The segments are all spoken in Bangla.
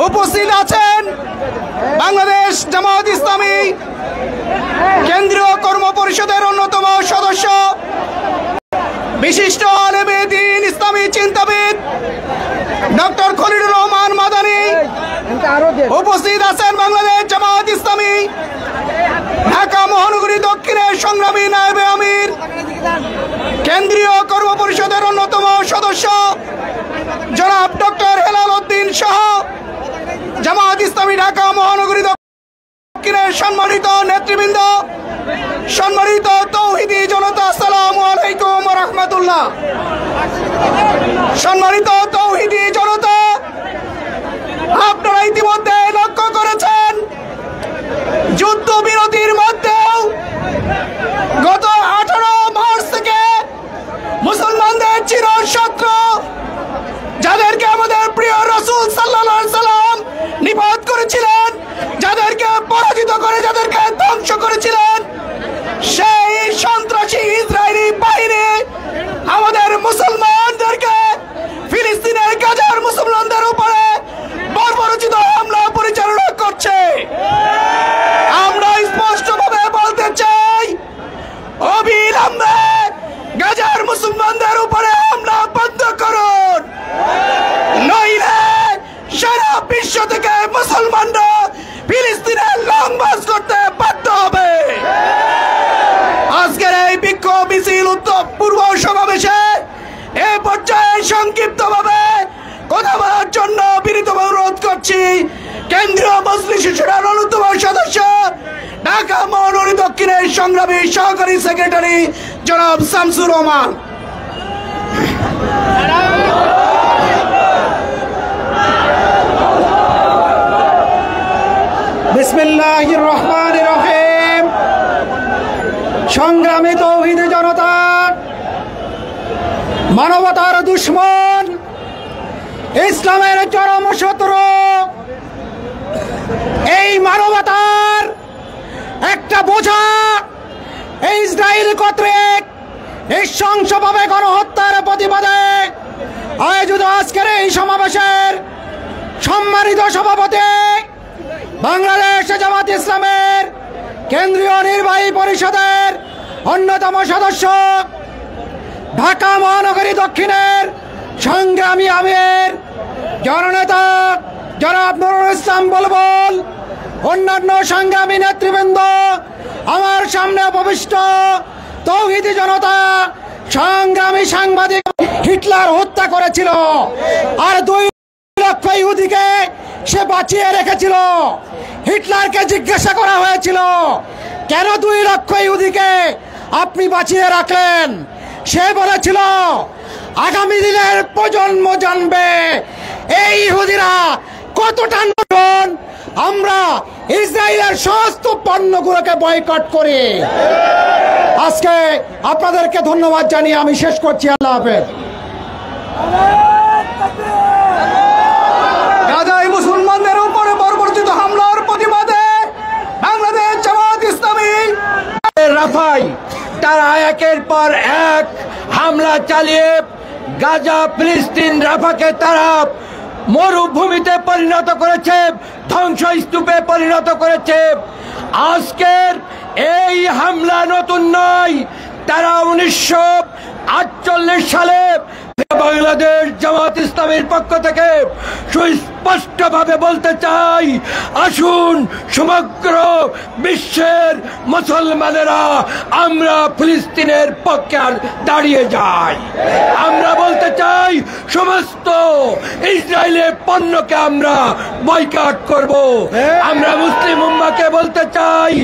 উপস্থিত আছেন বাংলাদেশ জামাত ইসলামী কেন্দ্রীয় কর্ম পরিষদের অন্যতম সদস্য বিশিষ্ট আলেমে দ্বীন ইসলামী চিন্তাবিদ ডক্টর খলিলুর রহমান মাদানী। উপস্থিত আছেন বাংলাদেশ জামাত ইসলামী ঢাকা মহানগরী দক্ষিণের সংগ্রামী নায়েবে আমির কেন্দ্রীয় কর্ম পরিষদের অন্যতম সদস্য জনাব ডক্টর হেলাল উদ্দিন সহ জামাত ইসলামী ঢাকা মহানগরী দক্ষিণের সম্মানিত নেতৃবৃন্দ, সম্মানিত তৌহিদি জনতা, আসসালামু আলাইকুম ওয়া রাহমাতুল্লাহ। সম্মানিত তৌহিদি জনতা, আপনারা ইতিমধ্যে লক্ষ্য করেছেন যুদ্ধবিরতির মধ্যেও গত 18 মার্চ থেকে মুসলমানদের চিরশত্রু যাদেরকে আমাদের প্রিয় রাসূল সাল্লাল্লাহু আলাইহি সাল্লাম নিপাত করেছিলেন, যাদেরকে পরাজিত করে যাদেরকে ধ্বংস করেছিলেন, সেই সন্ত্রাসী ইসরায়েলি বাহিনী আমাদের মুসলমানদেরকে ফিলিস্তিনের গাজার মুসলমানদের উপরে বর্বরোচিত হামলা পরিচালনা করছে। আমরা স্পষ্টভাবে বলতে চাই, অবিলম্বে গাজার মুসলমানদের উপরে হামলা বন্ধ করুন, নইলে সারা বিশ্ব থেকে মুসলমানরা ফিলিস্তিনে লং মার্চ করতে বাধ্য হবে। আজকের এই বিক্ষোভ মিছিল উত্তর পূর্ব সমাবেশে এ পর্যায়ে সংক্ষিপ্তভাবে কথা বলার জন্য বিনীতভাবে অনুরোধ করছি কেন্দ্রীয় মজলিস শুরার অন্যতম সদস্য ঢাকা মহানগরী দক্ষিণের সংগ্রামী সহকারী সেক্রেটারি জনাব শামসুর রহমান। বিসমিল্লাহির রহমানির রহিম। সংগ্রামী তৌহিদি জনতা, মানবতার দুশ্মন, ইসলামের চরম শত্রু এই মানবতার একটা বোঝা ইসরায়েল কর্তৃক নৃশংসভাবে গণহত্যার প্রতিবাদে আয়োজিত আজকের এই সমাবেশের সম্মানিত সভাপতি, বাংলাদেশ জামাত ইসলামের কেন্দ্রীয় নির্বাহী পরিষদের অন্যতম সদস্য, ঢাকা মহানগরী দক্ষিণের সংগ্রামী আমির জননেতা জনাব নুরুল ইসলাম বুলবুল, অন্যান্য সংগ্রামী নেতৃবৃন্দ, আমার সামনে উপবিষ্ট তৌহিদি জনতা, সংগ্রামী সাংবাদিক। হিটলার হত্যা করেছিল আর 2 লক্ষ ইহুদিকে সে বাঁচিয়ে রেখেছিল। হিটলারকে জিজ্ঞাসা করা হয়েছিল, কেন 2 লক্ষ ইহুদিকে আপনি বাঁচিয়ে রাখলেন? সে বলেছিল, আগামী দিনের প্রজন্ম জানবে এই ইহুদিরা কতটা নতুন। আমরা ইসরায়েলের সমস্ত পণ্যগুলোকে বয়কট করি। আজকে আপনাদেরকে ধন্যবাদ জানিয়ে আমি শেষ করছি। আল্লাহ হাফেজ। গাজায় মুসলমানদের উপরে বর্বরোচিত হামলার প্রতিবাদে বাংলাদেশ জামাত ইসলামী রাফায় তারা একের পর এক হামলা চালিয়ে গাজা, ফিলিস্তিন, রাফাকে তারা মরুভূমিতে পরিণত করেছে, ধ্বংসস্তূপে পরিণত করেছে। আজকের এই হামলা নতুন নয়, তারা 1948 সালে বাংলাদেশ জামাত ইসলামের পক্ষ থেকে সুস্পষ্টভাবে বলতে চাই, আসুন সমগ্র বিশ্বের মুসলমানেরা আমরা ফিলিস্তিনের পক্ষে দাঁড়িয়ে যাই। আমরা বলতে চাই সমস্ত ইসরায়েলের পণ্যকে আমরা বয়কট করব। আমরা মুসলিম উম্মাহকে বলতে চাই,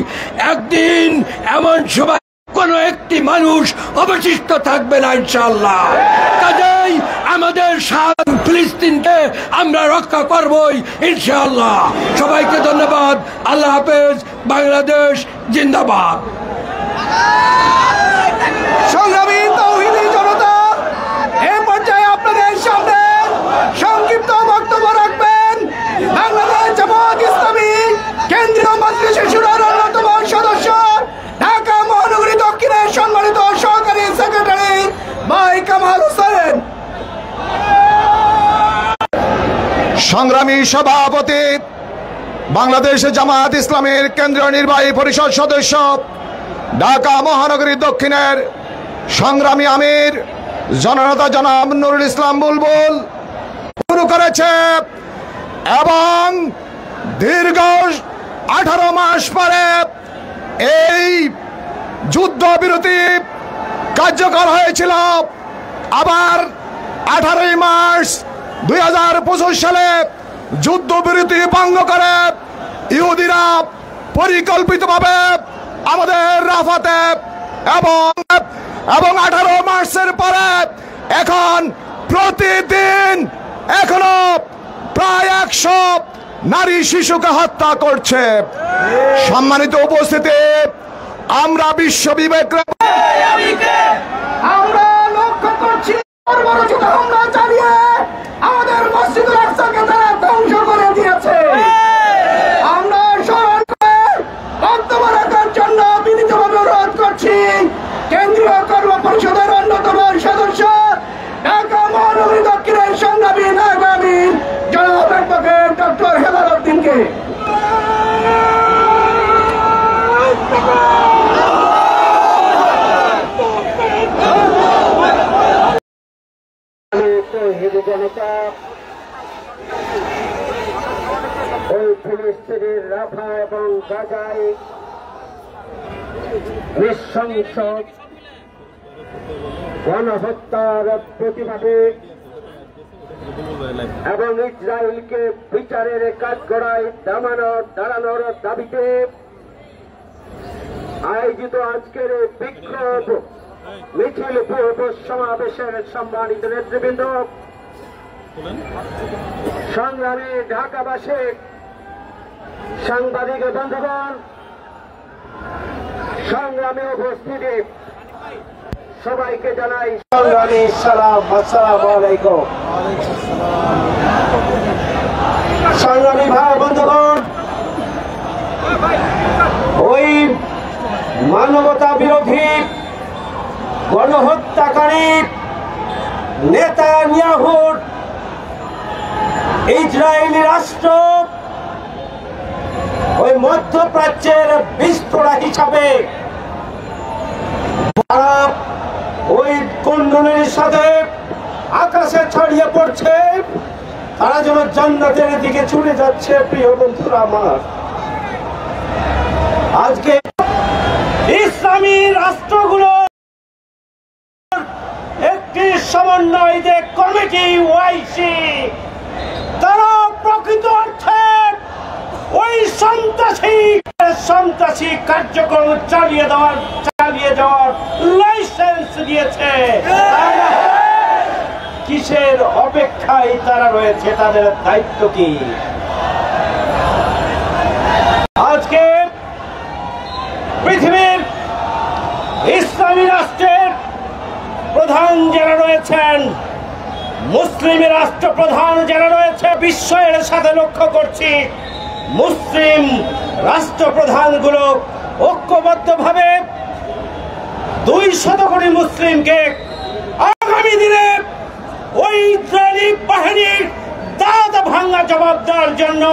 একদিন এমন সময় কোন একটি মানুষ অবশিষ্ট থাকবে না ইনশাআল্লাহ। কাজেই আমাদের ফিলিস্তিনকে আমরা রক্ষা করবই ইনশাআল্লাহ। সবাইকে ধন্যবাদ। আল্লাহ হাফেজ। বাংলাদেশ জিন্দাবাদ। সংগ্রামী তৌহিদি জনতা, এই পর্যায়ে আপনাদের সামনে সংক্ষিপ্ত বক্তব্য রাখবেন বাংলাদেশ জামাত ইসলামী কেন্দ্রীয় মজলিস শুরার অন্যতম সদস্য, ঢাকা মহানগরী দক্ষিণের সম্মানিত সহকারী সেক্রেটারি ভাই কামাল হোসেন। সংগ্রামী সভাপতি, বাংলাদেশ জামায়াত ইসলামের কেন্দ্রীয় নির্বাহী পরিষদ সদস্য, ঢাকা মহানগরী দক্ষিণের সংগ্রামী আমির জননেতা জনাব নুরুল ইসলাম বুলবুল শুরু করেছে এবং দীর্ঘ 18 মাস পরে এই যুদ্ধবিরতি কার্যকর হয়েছিল। আবার 18 মার্চ 2025 সালে যুদ্ধবিরতি ভঙ্গ করে ইহুদিরা পরিকল্পিতভাবে আমাদের রাফাতে এবং 18 মার্চের পরে এখন প্রতিদিন এখনো প্রায় 100 নারী শিশুকে হত্যা করছে। সম্মানিত উপস্থিতি, আমরা বিশ্ব বিবেক আমরা লক্ষ্য করছি বর্বরচিত হামলা চালিয়ে আমাদের মসজিদুল আকসাকে তারা ধ্বংস করে দিয়েছে। আমরা স্মরণ করে বক্তব্য রাখার জন্য বিনীতভাবে অনুরোধ করছি কেন্দ্রীয় কর্ম পরিষদের অন্যতম সদস্য, ঢাকা মহানগরী দক্ষিণের সংগ্রামী নায়ক আমির জনাব অ্যাডভোকেট ডক্টর হেলাল উদ্দিনকে। জনতা ওই ফিলিস্তিনের রাফা এবং গাজায় নৃশংস গণহত্যার প্রতিবাদে এবং ইসরায়েলকে বিচারের কাঠগড়ায় দাঁড়ানোর দাবিতে আয়োজিত আজকের বিক্ষোভ মিছিল পূর্ব সমাবেশের সম্মানিত নেতৃবৃন্দ, সংগ্রামী ঢাকাবাসী, সাংবাদিক বন্ধুগণ, সংগ্রামী উপস্থিতি, সবাইকে জানাই সংগ্রামী সালাম। আসসালামু আলাইকুম। সংগ্রামী ভাই বন্ধুগণ, ওই মানবতা বিরোধী গণহত্যাকারী নেতানিয়াহুর ইসরায়েলি রাষ্ট্র ওই মধ্যপ্রাচ্যের বিস্ফোরা হিসাবে ওই কুণ্ডলীর সাথে আকাশে ছড়িয়ে পড়ছে, তারা যেন জান্নাতের দিকে ছুটে যাচ্ছে। প্রিয় বন্ধুরা আমার, আজকে ইসলামী রাষ্ট্রগুলো একটি সমন্বয় যে কমিটি ওআইসি, তারা প্রকৃত অর্থে ওই সন্ত্রাসী কার্যক্রম চালিয়ে যাওয়ার লাইসেন্স দিয়েছে। কিসের অপেক্ষায় তারা রয়েছে? তাদের দায়িত্ব কি? আজকে পৃথিবীর ইসলামী রাষ্ট্রের প্রধান যারা রয়েছেন, মুসলিম রাষ্ট্রপ্রধান যারা রয়েছে, বিশ্বের সাথে লক্ষ্য করছি মুসলিম রাষ্ট্রপ্রধানগুলো ঐক্যবদ্ধভাবে 200 কোটি মুসলিমকে আগামী দিনে ওই ইসরায়েলি বাহিনীর দাঁত ভাঙা জবাব দেওয়ার জন্য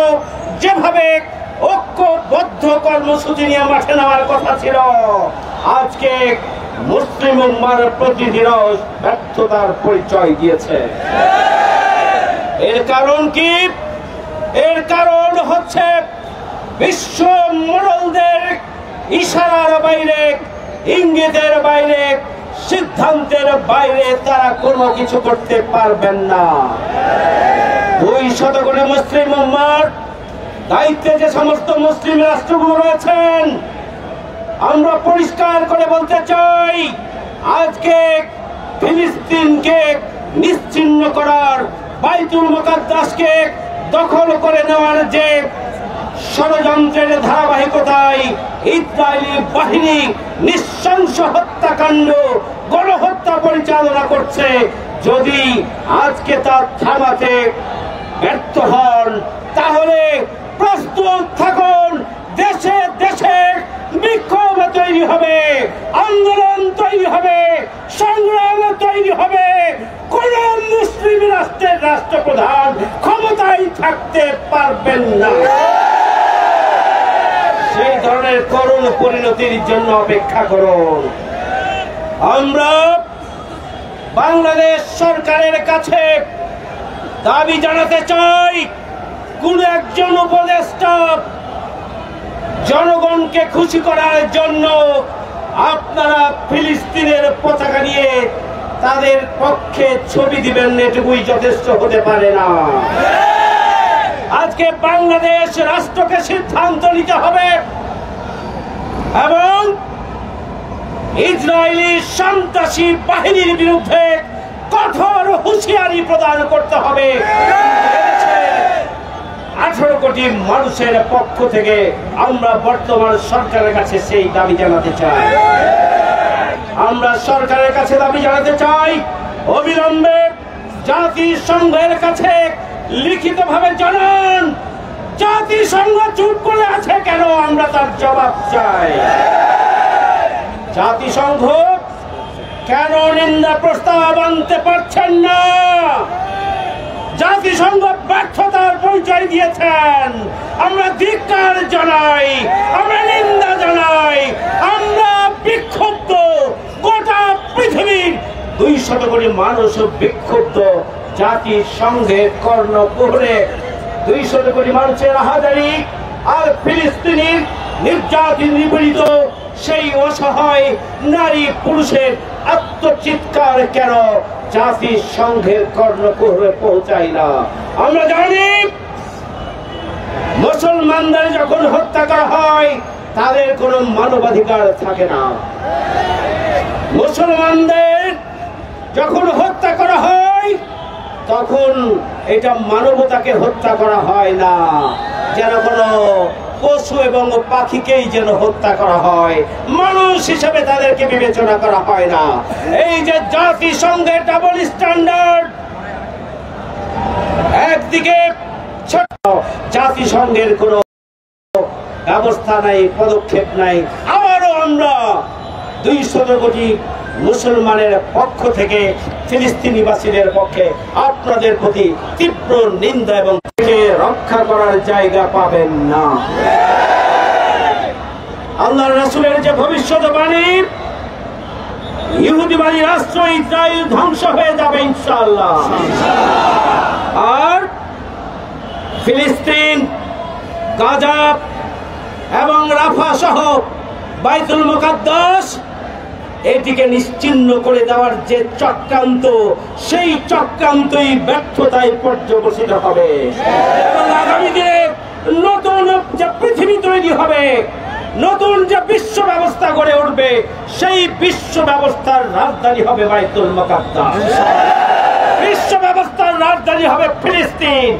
যেভাবে ঐক্যবদ্ধ কর্মসূচি নিয়ে মাঠে নেওয়ার কথা ছিল, আজকে মুসলিম উম্মার প্রতিদিনও ব্যর্থতার পরিচয় দিয়েছে। এর কারণ কি? এর কারণ হচ্ছে বিশ্ব মোড়লদের ইশারার বাইরে, ইঙ্গিতের বাইরে, সিদ্ধান্তের বাইরে তারা কোনো কিছু করতে পারবেন না। 200 কোটি মুসলিম উম্মার দায়িত্বে যে সমস্ত মুসলিম রাষ্ট্রগুলো রয়েছেন, আমরা পরিষ্কার করে বলতে চাই, আজকে ফিলিস্তিনকে নিশ্চিহ্ন করার, বাইতুল মুকাদ্দাসকে দখল করে নেওয়ার যে ষড়যন্ত্রের ধারাবাহিকতায় ইসরায়েলি বাহিনী নৃশংস হত্যাকাণ্ড, গণহত্যা পরিচালনা করছে, যদি আজকে তা থামাতে ব্যর্থ হন, তাহলে প্রস্তুত থাকুন, দেশে দেশে বিক্ষোভ তৈরি তৈরি হবে, আন্দোলন তৈরি হবে, সংগ্রাম তৈরি হবে। কোন মুসলিম রাষ্ট্রের রাষ্ট্রপ্রধান ক্ষমতায় থাকতে পারবেন না। সেই ধরনের করুণ পরিণতির জন্য অপেক্ষা করুন। আমরা বাংলাদেশ সরকারের কাছে দাবি জানাতে চাই, কোন একজন উপদেষ্টা জনগণকে খুশি করার জন্য আপনারা ফিলিস্তিনের পতাকা নিয়ে তাদের পক্ষে ছবি দিবেন, এটুকুই যথেষ্ট হতে পারে না। আজকে বাংলাদেশ রাষ্ট্রকে সিদ্ধান্ত নিতে হবে এবং ইসরায়েলি সন্ত্রাসী বাহিনীর বিরুদ্ধে কঠোর হুঁশিয়ারি প্রদান করতে হবে। 18 কোটি মানুষের পক্ষ থেকে আমরা বর্তমান সরকারের কাছে সেই দাবি জানাতে চাই। আমরা সরকারের কাছে দাবি জানাতে চাই, অবিলম্বে জাতিসংঘের কাছে লিখিতভাবে জানান, জাতিসংঘ চুপ করে আছে কেন, আমরা তার জবাব চাই। জাতিসংঘ কেন নিন্দা প্রস্তাব আনতে পারছেন না? জাতিসংঘ ব্যর্থতার পরিচয় দিয়েছেন। আমরা ধিক্কার জানাই, আমরা নিন্দা জানাই, আমরা বিক্ষুব্ধ। গোটা পৃথিবীর 200 কোটি মানুষ বিক্ষুব্ধ। জাতিসংঘের কর্ণকুহরে 200 কোটি মানুষের আহাজারি আর ফিলিস্তিনির নির্যাতিত নিপীড়িত সেই অসহায় নারী পুরুষের আত্মচিৎকার কেন জাতিসংঘের কর্ণকুহরে পৌঁছায় না? আমরা জানি মুসলমানদের যখন হত্যা করা হয় তাদের কোনো মানবাধিকার থাকে না। মুসলমানদের যখন হত্যা করা হয় তখন এটা মানবতাকে হত্যা করা হয় না, যেন কোনো পশু এবং পাখিকেই যেন হত্যা করা হয়, মানুষ হিসেবে তাদেরকে বিবেচনা করা হয় না। এই যে জাতিসংঘের ডাবল স্ট্যান্ডার্ড, একদিকে ছোট জাতিসংঘের কোনো ব্যবস্থা নাই, পদক্ষেপ নাই, আবারও আমরা 200 কোটি মুসলমানের পক্ষ থেকে ফিলিস্তিনিবাসীদের পক্ষে আপনাদের প্রতি তীব্র নিন্দা এবং রক্ষা করার জায়গা পাবেন না। আল্লাহর রাসূলের যে ভবিষ্যৎবাণী, ইহুদিবাদী রাষ্ট্র ইসরায়েল ধ্বংস হয়ে যাবে ইনশাআল্লাহ, আর ফিলিস্তিন, গাজা এবং রাফা সহ বাইতুল মুকাদ্দাস এটিকে নিশ্চিহ্ন করে দেওয়ার যে চক্রান্ত, সেই চক্রান্তই ব্যর্থতায় পর্যবসিত হবে এবং আগামী দিনে নতুন যে পৃথিবী তৈরি হবে, নতুন যে বিশ্ব ব্যবস্থা গড়ে উঠবে, সেই বিশ্ব ব্যবস্থার রাজধানী হবে বাইতুল মুকাদ্দাস, বিশ্ব ব্যবস্থার রাজধানী হবে ফিলিস্তিন।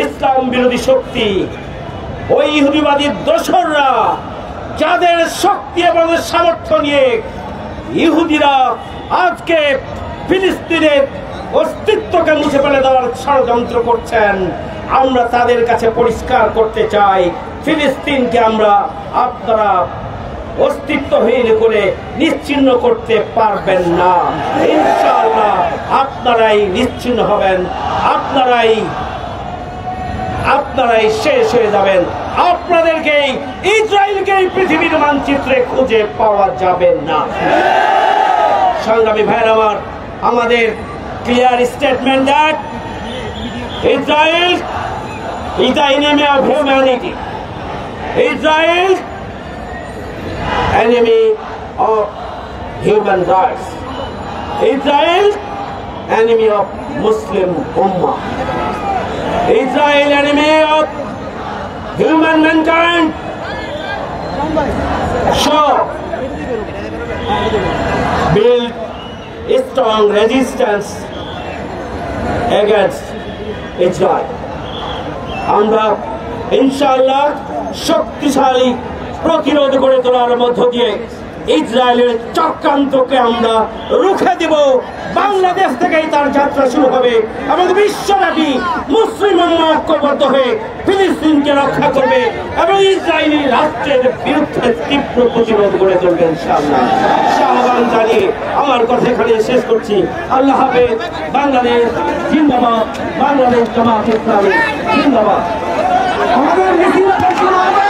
ইসলাম বিরোধী শক্তি, ওই ইহুদিবাদী দোসররা, যাদের শক্তি এবং সামর্থ্য নিয়ে ইহুদিরা আজকে ফিলিস্তিনের অস্তিত্বকে মুছে ফেলে দেওয়ার ষড়যন্ত্র করছেন, আমরা তাদের কাছে পরিষ্কার করতে চাই, ফিলিস্তিনকে আপনারা অস্তিত্বহীন করে নিশ্চিহ্ন করতে পারবেন না। ইনশাআল্লাহ আপনারাই নিশ্চিহ্ন হবেন, আপনারাই শেষ হয়ে যাবেন। আপনাদেরকেই, ইসরায়েলকেই পৃথিবীর মানচিত্রে খুঁজে পাওয়া যাবে না। সংগ্রামী ভাইয়ের আমার, আমাদের clear statement that Israel is the enemy of humanity. Israel, enemy of human rights. Israel, enemy of Muslim Ummah. Israel, enemy of human mankind. So, build a strong resistance against Israel. আমরা ইনশাআল্লাহ শক্তিশালী প্রতিরোধ গড়ে তোলার মধ্য দিয়ে ইসরায়েলের চক্রান্তকে আমরা রুখে দেব, বাংলাদেশ থেকেই তার যাত্রা শুরু হবে এবং বিশ্বব্যাপী মুসলিম উম্মাহ ঐক্যবদ্ধ হয়ে ফিলিস্তিনকে রক্ষা করবে এবং ইসরায়েলি রাষ্ট্রের বিরুদ্ধে তীব্র প্রতিরোধ গড়ে তুলবে ইনশাআল্লাহ। আহ্বান জানিয়ে আমার কথা এখানে শেষ করছি। আল্লাহ হাফেজ। বাংলাদেশ জিন্দাবাদ, বাংলাদেশ জামাত ইসলামী জিন্দাবাদ। আমাদের মিছিল শুরু হবে।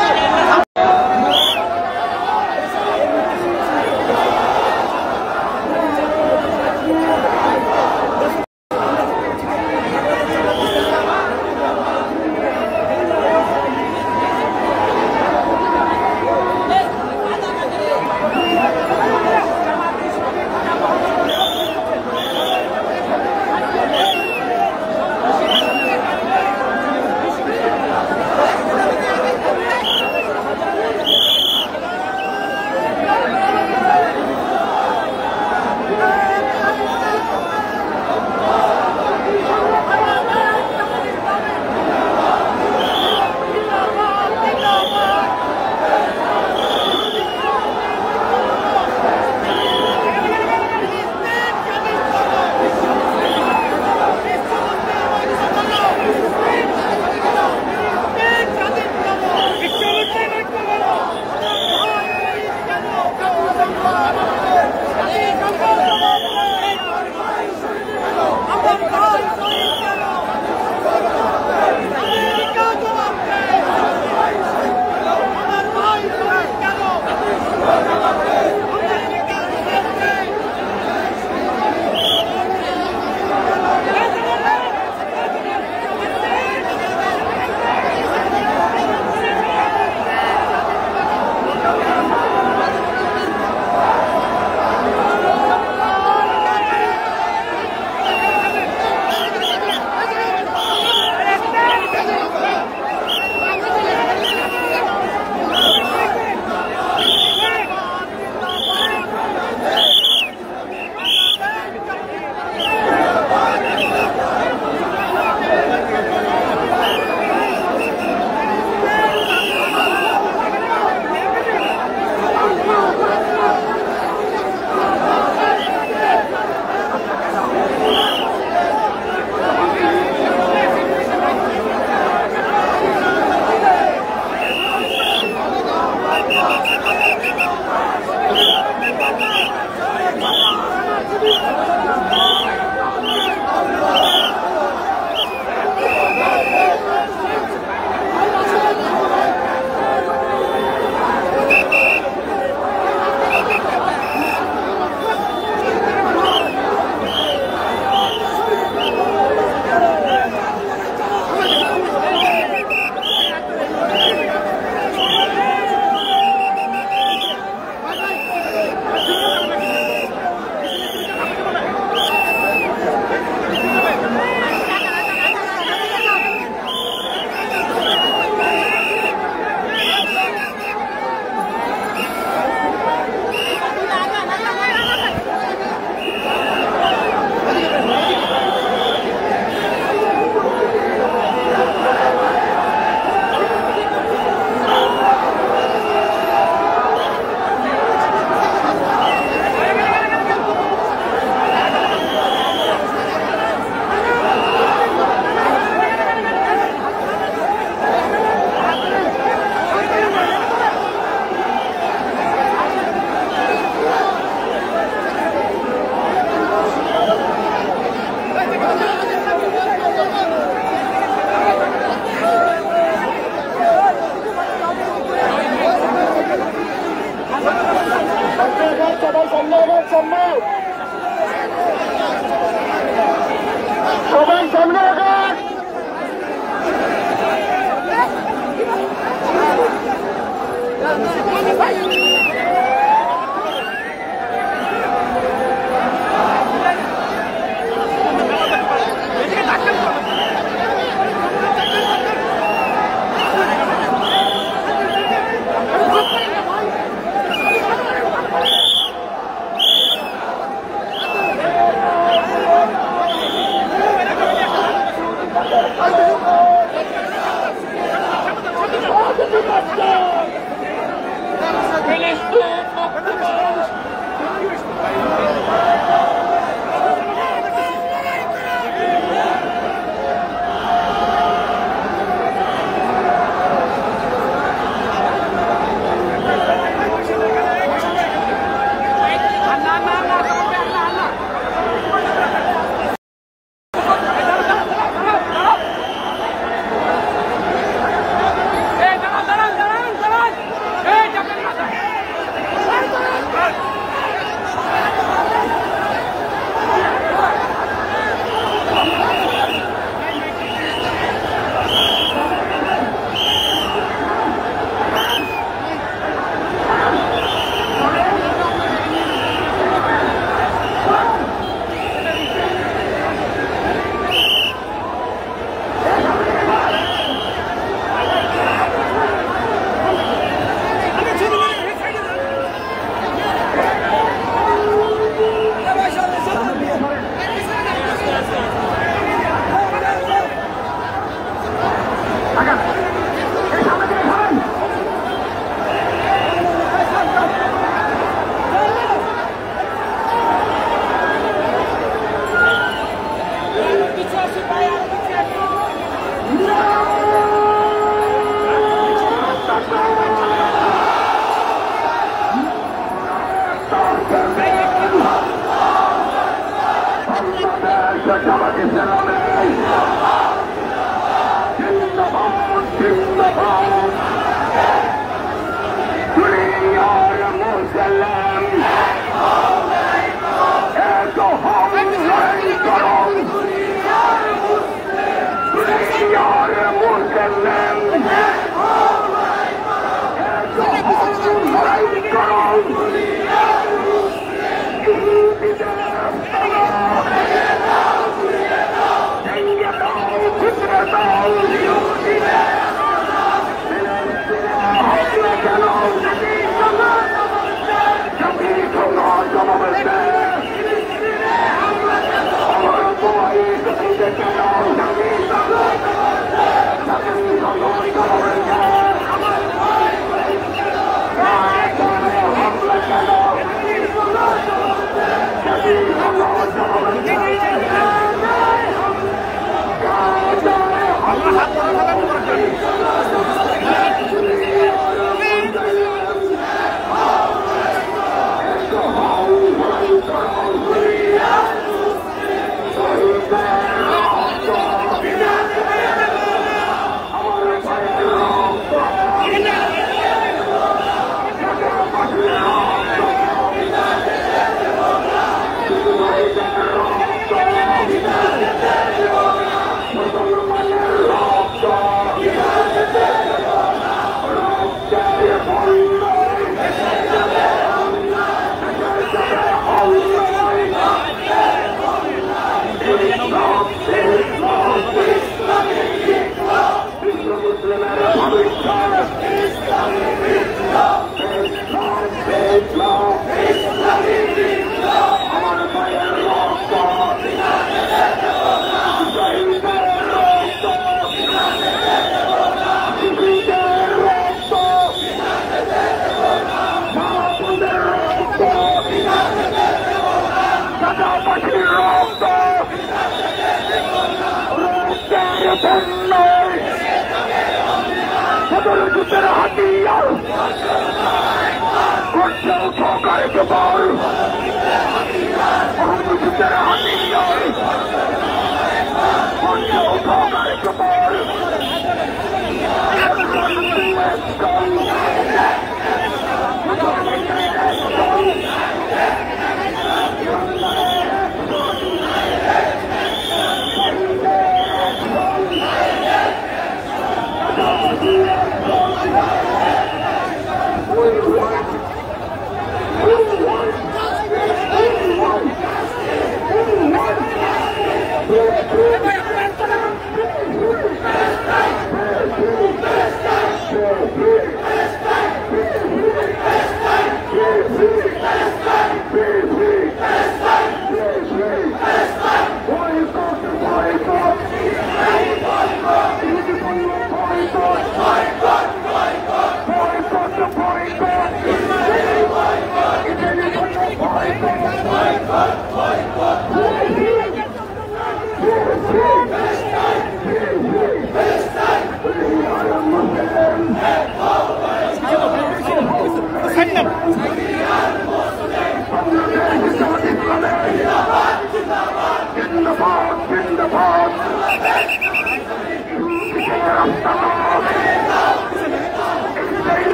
Palestine!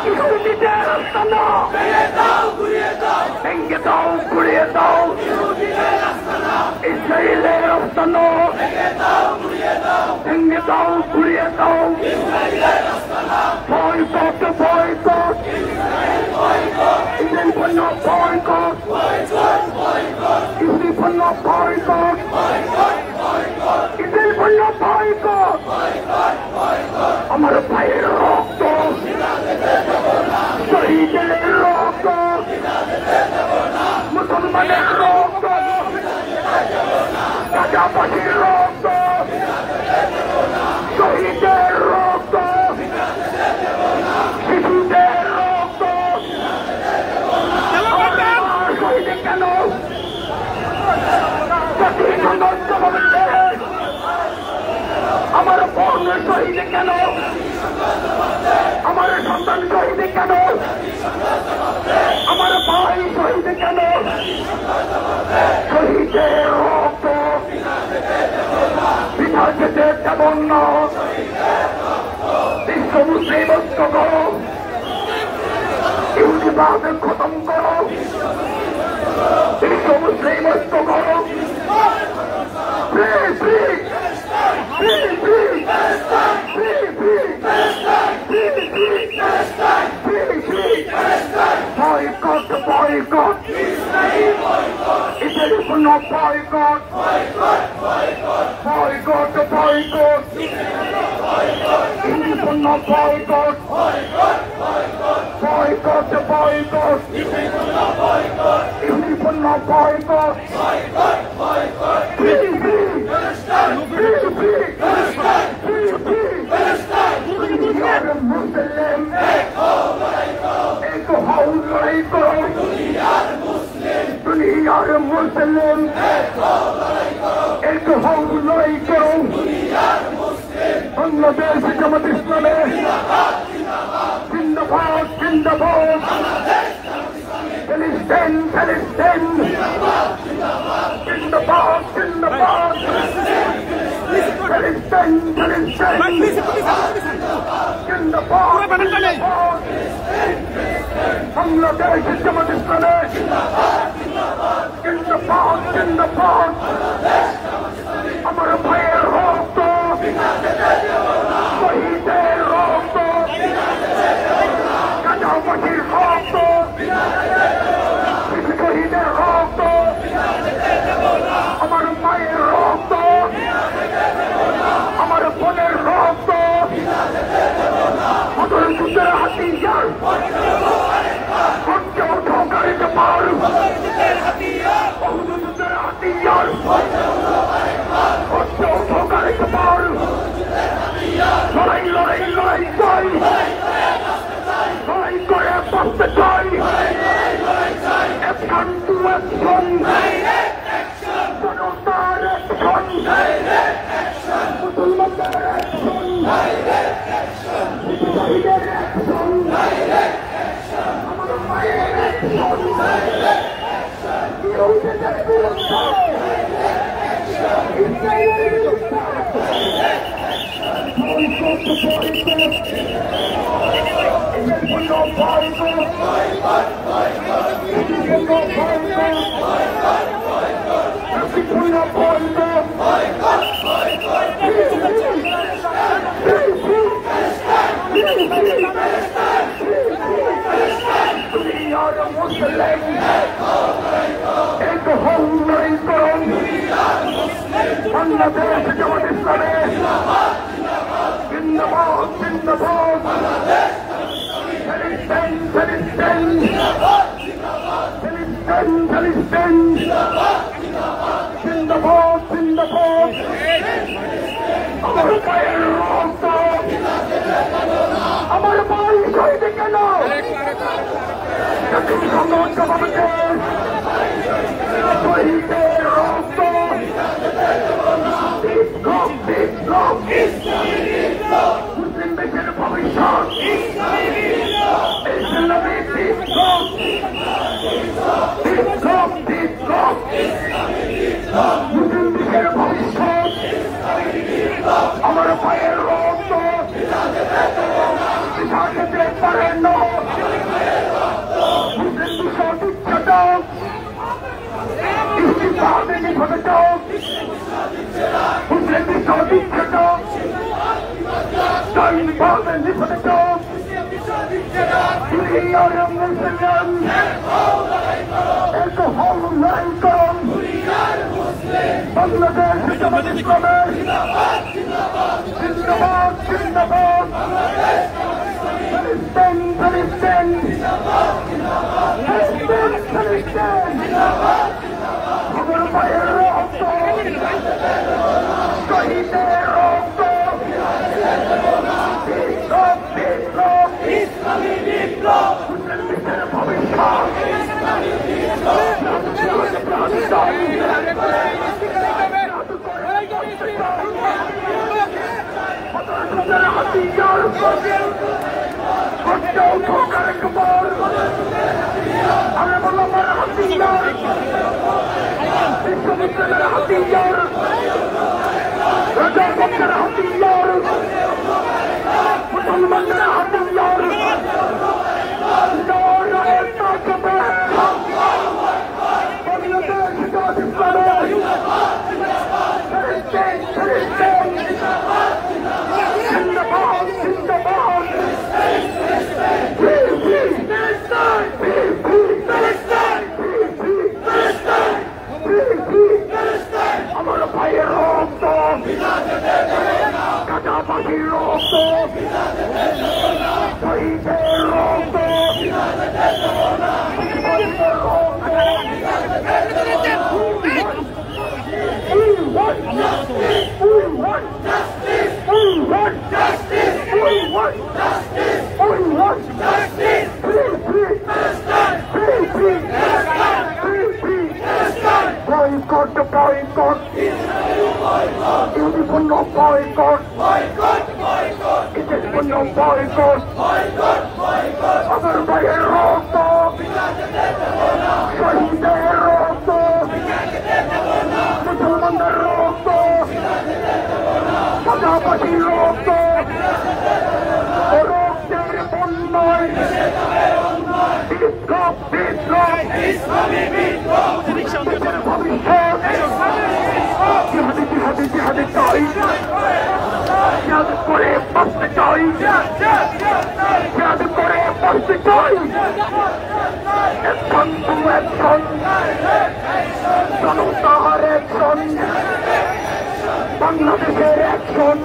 ইহুদিদের আস্তানা ভেঙে দাও গুড়িয়ে দাও ইসরায়েলের আস্তানা ভেঙে দাও গুড়িয়ে দাও বয়কট বয়কট ইসরায়েল পণ্য বয়কট ইসরায়েল পণ্য বয়কট ইসরায়েল পণ্য বয়কট আমার ভাইয়ের রক্ত শহীদের রক্ত মুসলমানের রক্ত গাজাবাসীর রক্ত শহীদের রক্ত শিশুদের রক্ত শহীদের কেন জাতির সংঘর্ষ আমার বোন শহীদে কেন আমার সন্তান শহীদে কেন আমার ভাই শহীদে কেন শহীদের রক্ত পিঠা খেতে তেমন না বিশ্ব মুসলিম ঐক্য করো ইহুদিবাদ খতম করো বিশ্ব মুসলিম ঐক্য করো boycott, boycott. Israel will not boycott. Boycott, boycott. Israel will not boycott. Boycott, boycott. Israel will not boycott. Free, free. Free. We are a Muslim. एक हाउ लड़ाई करो दुनियार मुस्लिम एक हाउ लड़ाई करो बांग्लादेश जमात इस्लामी जिंदाबाद जिंदाबाद फिलिस्तीन फिलिस्तीन जिंदाबाद जिंदाबाद फिलिस्तीन फिलिस्तीन जिंदाबाद बांग्लादेश जमात इस्लामी जिंदाबाद जिंदाबाद আমার ভাইয়ের রক্ত শহীদের রক্ত গাজাবাসীর রক্ত শহীদের রক্ত আমার মায়ের রক্ত আমার বোনের রক্ত আমাদের যুদ্ধের হাতিয়ার গাড়িতে পার যুদ্ধের হাতিয়ার গাড়িতে পার লড়াই লড়াই লড়াই চাই লড়াই করে বাঁচতে চাই অ্যাকশন টু অ্যাকশন জনতার অ্যাকশন মুসলমানদের অ্যাকশন শহীদের অ্যাকশন আমার মায়ের অ্যাকশন ইহুদিদের বিরুদ্ধে ইসরায়েলের বিরুদ্ধে বাংলাদেশ জামাত ইসলামী জিন্দাবাদ জিন্দাবাদ ফিলিস্তিন ফিলিস্তিন ফিলিস্তিন ফিলিস্তিন জিন্দাবাদ জিন্দাবাদ আমার পায়ের রক্ত আমার ভাই শহীদ কেন শহীদের রক্ত মুসলিম দেশের ভবিষ্যৎ ইসলামী বিপ্লব মুসলিম দেশের ভবিষ্যৎ আমার ভাইয়ের রক্ত পারে না মুসলিম বিষয় দিচ্ছেটা ইস্তিফাদে নিখোঁজটা মুসলিম বিষয় দিচ্ছেটা ইস্তিফাদে নিখোঁজটা দুনিয়ার মুসলিম এক হল্লাই করুন বাংলাদেশ জামাত ইসলামের জিন্দাবাদ জিন্দাবাদ ফিলিস্তিন ফিলিস্তিন ফিলিস্তিন ফিলিস্তিন আমার ভাইয়ের রক্ত শহীদের রক্ত বিপ্লব বিপ্লব ইসলামী বিপ্লব মুসলিম বিশ্বের ভবিষ্যৎ ইসলামী বিপ্লব আমার ভাইয়ের রক্ত কাটা পাখির রক্ত শহীদের রক্ত boycott, boycott, uniform no boycott, boycott, boycott, it is for no boycott, boycott, boycott, other by a roto, shahid a roto, Musalman a roto, Padapashi roto, Orokter Bonnoi, Bitlop, Bitlop, Islami Bitlop, জিহাদে চাই জিহাদ করে বাঁচতে চাই জিহাদ করে বাঁচতে চাই অ্যাকশন টু অ্যাকশন জনতার অ্যাকশন বাংলাদেশের অ্যাকশন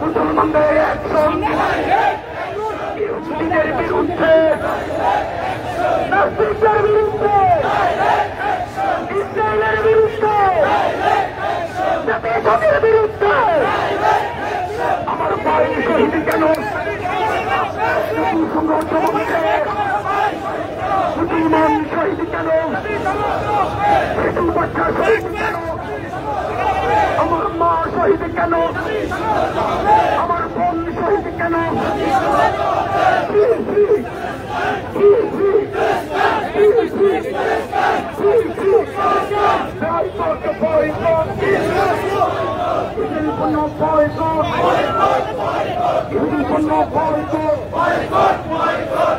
মুসলমানদের অ্যাকশন ইহুদিদের বিরুদ্ধে নাস্তিকদের বিরুদ্ধে ইসরায়েলের বিরুদ্ধে জাতির বিরুদ্ধে আমার ভাই শহীদ কেন সংঘর্ষ হচ্ছে মুসলমান শহীদ কেন শিশু বাচ্চা শহীদ কেন আমার মা শহীদ কেন আমার বোন শহীদ কেন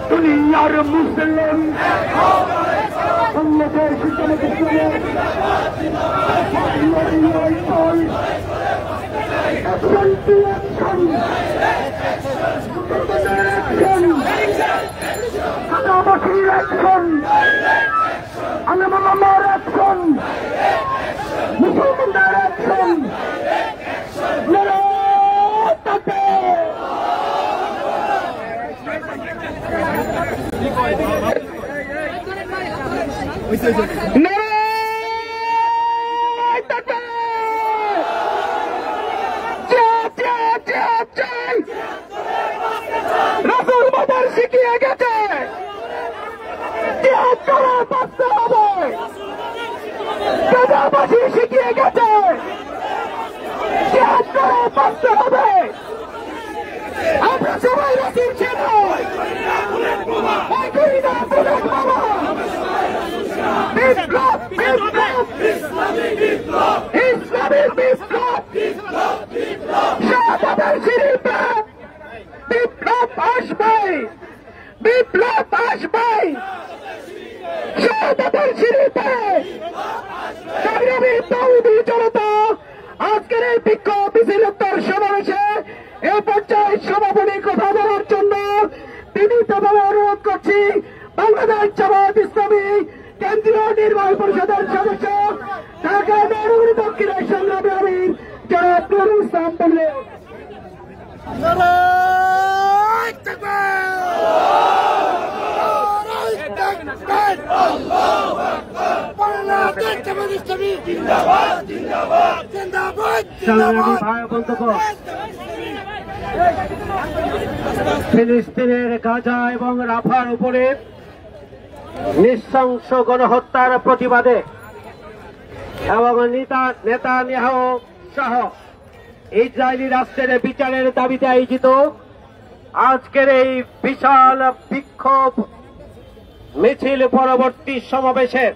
দুনিয়ার মুসলিম বাংলাদেশ জামাত ইসলামের কাদাবাসীর অ্যাকশন আলেমার অ্যাকশন মুসলমানদের অ্যাকশন রাসূল বাজার শিখিয়ে গেছে জিহাদ করে বাঁচতে হবে গাজাবাসী শিখিয়ে গেছে জিহাদ করে বাঁচতে হবে আমরা সবাই রাসূল চেনো ভয় করি না বুলেট বোমা বিপ্লব বিপ্লব ইসলামী বিপ্লব ইসলামী বিপ্লব বিপ্লব বিপ্লব শাহাদাতের শিরিপে বিপ্লব আসবে, বিপ্লব আসবে। শাহাদাতের সিঁড়িতে সংগ্রামী তৌহিদি জনতা আজকের এই বিক্ষোভ মিছিল উত্তর সমাবেশে এই পর্যায়ে সভাপতি কথা বলার জন্য বিনীতভাবে অনুরোধ করছি বাংলাদেশ জামায়াত ইসলামী কেন্দ্রীয় নির্বাহী পরিষদের সদস্য ঢাকা মহানগরী দক্ষিণের সংগ্রামী আমির জনাব নুরুল ইসলাম বললে ফিলিস্তিনের গাজা এবং রাফার উপরে নৃশংস গণহত্যার প্রতিবাদে এবং নেতানিয়াহু সহ ইসরায়েলি রাষ্ট্রের বিচারের দাবিতে আয়োজিত আজকের এই বিশাল বিক্ষোভ মিছিল পরবর্তী সমাবেশে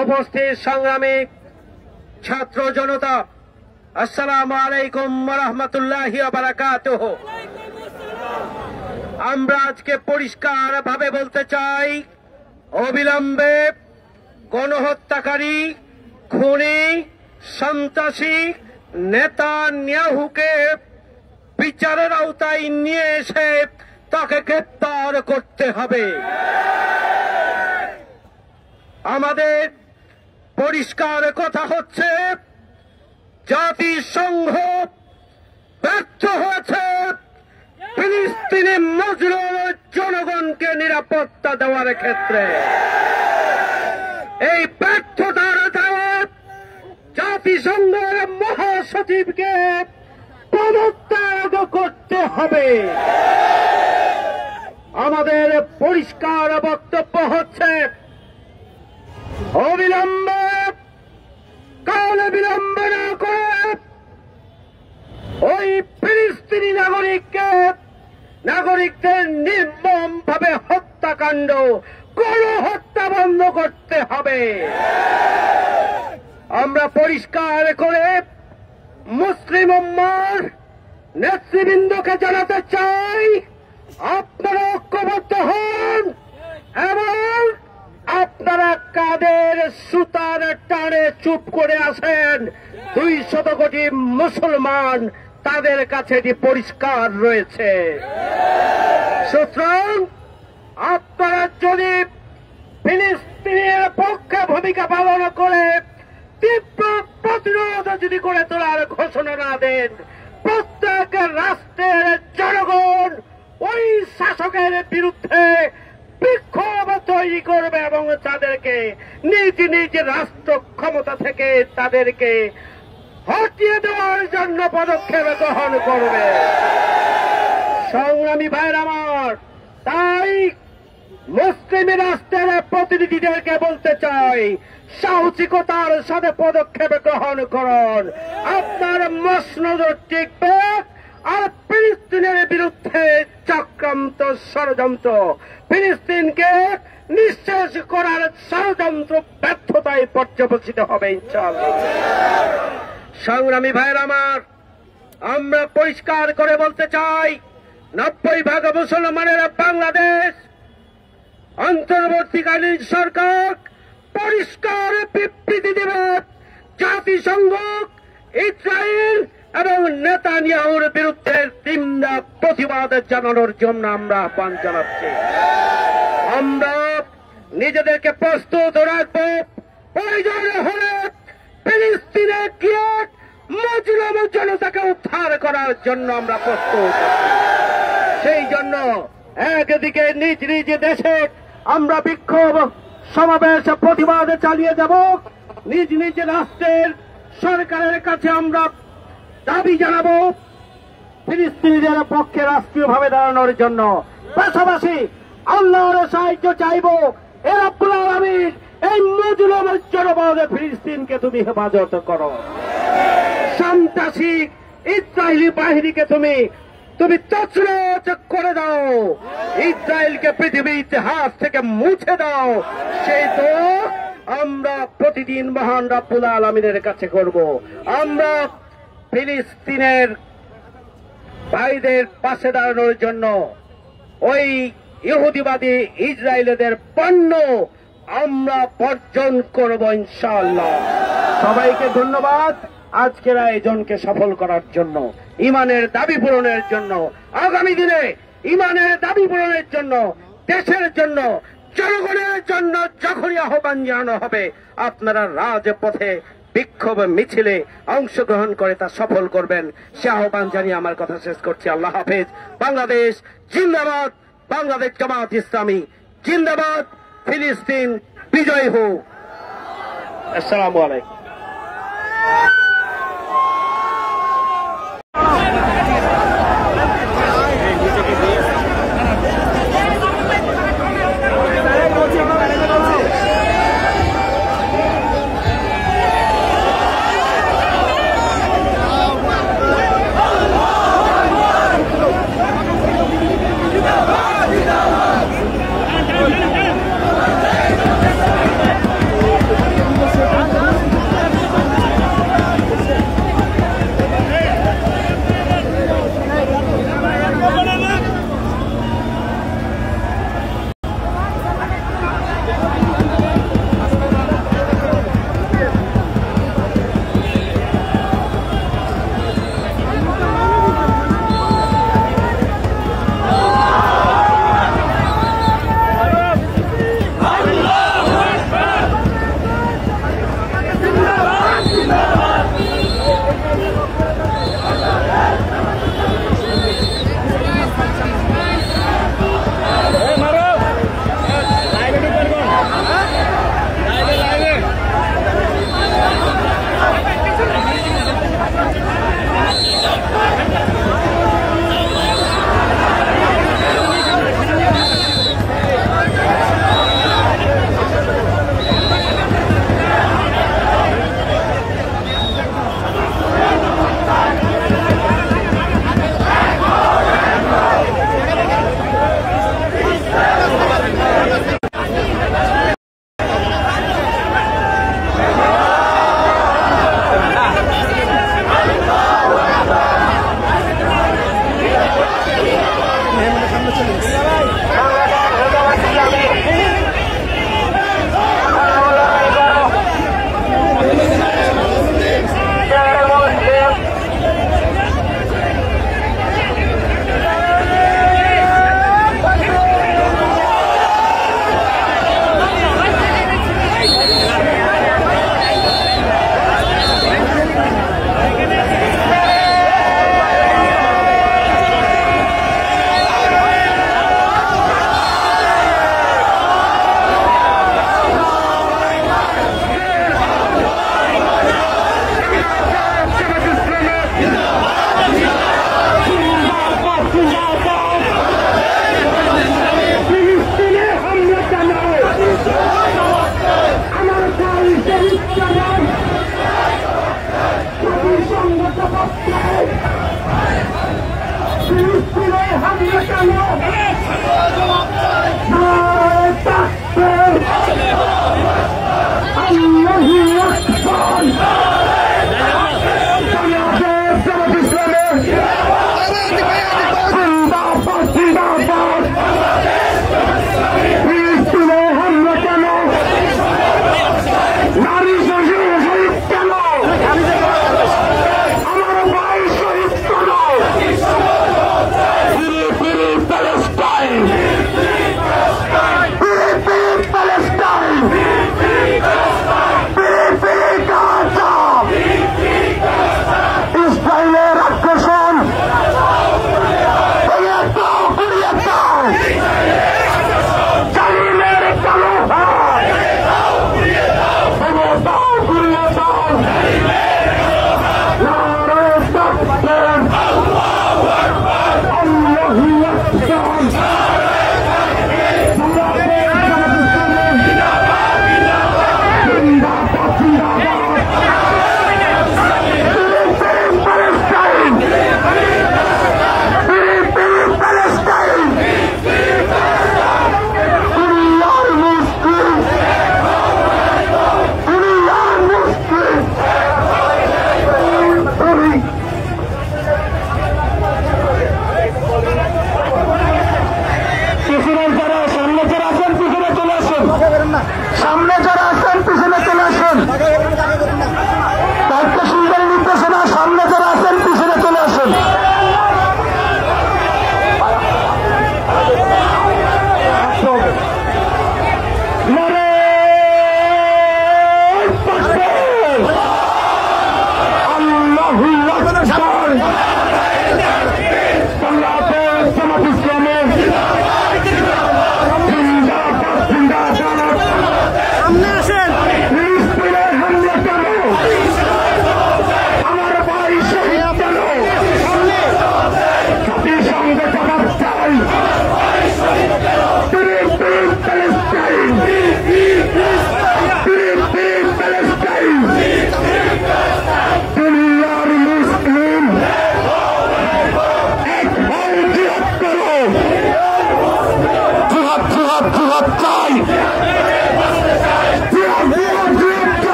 উপস্থিত সংগ্রামী ছাত্র জনতা, আসসালামু আলাইকুম ওয়া রাহমাতুল্লাহি ওয়া বারাকাতুহু। আমরা আজকে পরিষ্কার ভাবে বলতে চাই, অবিলম্বে গণহত্যাকারী, খুনি, সন্ত্রাসী নেতানিয়াহুকে বিচারের আওতায় নিয়ে এসে তাকে গ্রেপ্তার করতে হবে। আমাদের পরিষ্কার কথা হচ্ছে, জাতিসংঘ ব্যর্থ হয়েছে ফিলিস্তিনি মজলুম জনগণকে নিরাপত্তা দেওয়ার ক্ষেত্রে। এই ব্যর্থতার দায়ে জাতিসংঘের মহাসচিবকে পদত্যাগ করতে হবে। আমাদের পরিষ্কার বক্তব্য হচ্ছে, অবিলম্বে কালে বিলম্ব না করে ওই ফিলিস্তিনি নাগরিকদের নির্মম ভাবে হত্যাকাণ্ড, গণহত্যা বন্ধ করতে হবে। আমরা পরিষ্কার করে মুসলিম উম্মার নেতৃবৃন্দকে জানাতে চাই, আপনারা ঐক্যবদ্ধ হন এবং আপনারা কাদের সুতার টানে চুপ করে আছেন 200 কোটি মুসলমান, তাদের কাছে এটি পরিষ্কার রয়েছে। সুতরাং আপনারা যদি ফিলিস্তিনের পক্ষে ভূমিকা পালন করে তীব্র প্রতিরোধ যদি করে তোলার ঘোষণা না দেন, প্রত্যেক রাষ্ট্রের জনগণ ওই শাসকের বিরুদ্ধে বিক্ষোভ তৈরি করবে এবং তাদেরকে নিজ নিজ রাষ্ট্র ক্ষমতা থেকে তাদেরকে হটিয়ে দেওয়ার জন্য পদক্ষেপ গ্রহণ করবে। সংগ্রামী ভাইয়ের আমার, তাই মুসলিম রাষ্ট্রের প্রতিনিধিদেরকে বলতে চাই, সাহসিকতার সাথে পদক্ষেপ গ্রহণ করুন। আপনার মসনদ টিকবে আর ফিলিস্তিনের বিরুদ্ধে চক্রান্ত ষড়যন্ত্র, ফিলিস্তিনকে নিঃশেষ করার ষড়যন্ত্র ব্যর্থতায় পর্যবসিত হবে ইনশাআল্লাহ। সংগ্রামী ভাইয়ের আমার, আমরা পরিষ্কার করে বলতে চাই, 90% মুসলমানের বাংলাদেশ অন্তর্বর্তীকালীন সরকার পরিষ্কার বিবৃতি দেবে, জাতিসংঘ ইসরায়েল এবং নেতানিয়াহুর বিরুদ্ধে তীব্র প্রতিবাদ জানানোর জন্য আমরা আহ্বান জানাচ্ছি। আমরা নিজেদেরকে প্রস্তুত রাখবো, প্রয়োজন হলে ফিলিস্তিনে গিয়ে মজলুম জনতাকে উদ্ধার করার জন্য আমরা প্রস্তুত। সেই জন্য একদিকে নিজ নিজ দেশে আমরা বিক্ষোভ সমাবেশ প্রতিবাদ চালিয়ে যাব, নিজ নিজ রাষ্ট্রের সরকারের কাছে আমরা দাবি জানাবো ফিলিস্তিনিদের পক্ষে রাষ্ট্রীয়ভাবে দাঁড়ানোর জন্য। পাশাপাশি আল্লাহর সাহায্য চাইব, এ রব্বুল আলামিন এই মজলুম জনপদ ফিলিস্তিনকে তুমি হেফাজত করো, সন্ত্রাসী ইসরায়েলি বাহিনীকে তুমি তছনছ করে দাও, ইসরায়েলকে পৃথিবীর ইতিহাস থেকে মুছে দাও। সেই তো আমরা প্রতিদিন মহান রব্বুল আলামিনের কাছে করব। আমরা ফিলিস্তিনের ভাইদের পাশে দাঁড়ানোর জন্য ওই ইহুদিবাদী ইসরায়েলদের পণ্য আমরা বর্জন করব ইনশাআল্লাহ। সবাইকে ধন্যবাদ আজকের আয়োজনকে সফল করার জন্য, ইমানের দাবি পূরণের জন্য, আগামী দিনে ইমানের দাবি পূরণের জন্য, দেশের জন্য, জনগণের জন্য যখনই আহ্বান জানানো হবে আপনারা রাজপথে বিক্ষোভ মিছিলে অংশগ্রহণ করে তা সফল করবেন, সে আহ্বান জানিয়ে আমার কথা শেষ করছি। আল্লাহ হাফেজ। বাংলাদেশ জিন্দাবাদ, বাংলাদেশ জামাত ইসলামী জিন্দাবাদ, ফিলিস্তিন বিজয় হোক। আসসালামু আলাইকুম।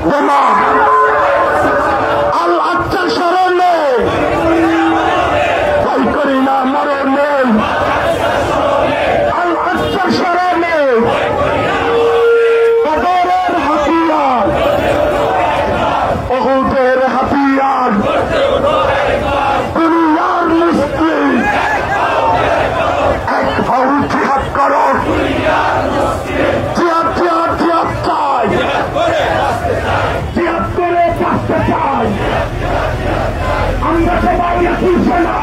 বোমা আল আকসার স্মরণে ভয় করি না মরণে আল আকসার স্মরণে বদরের হাতিয়ার উহুদের হাতিয়ার দুনিয়ার মুসলিম এক ভাউ জিহাদ করো জিহাদ জিহাদ জিহাদ চাই জিহাদ করে বাঁচতে চাই আমরা সবাই একই সেনা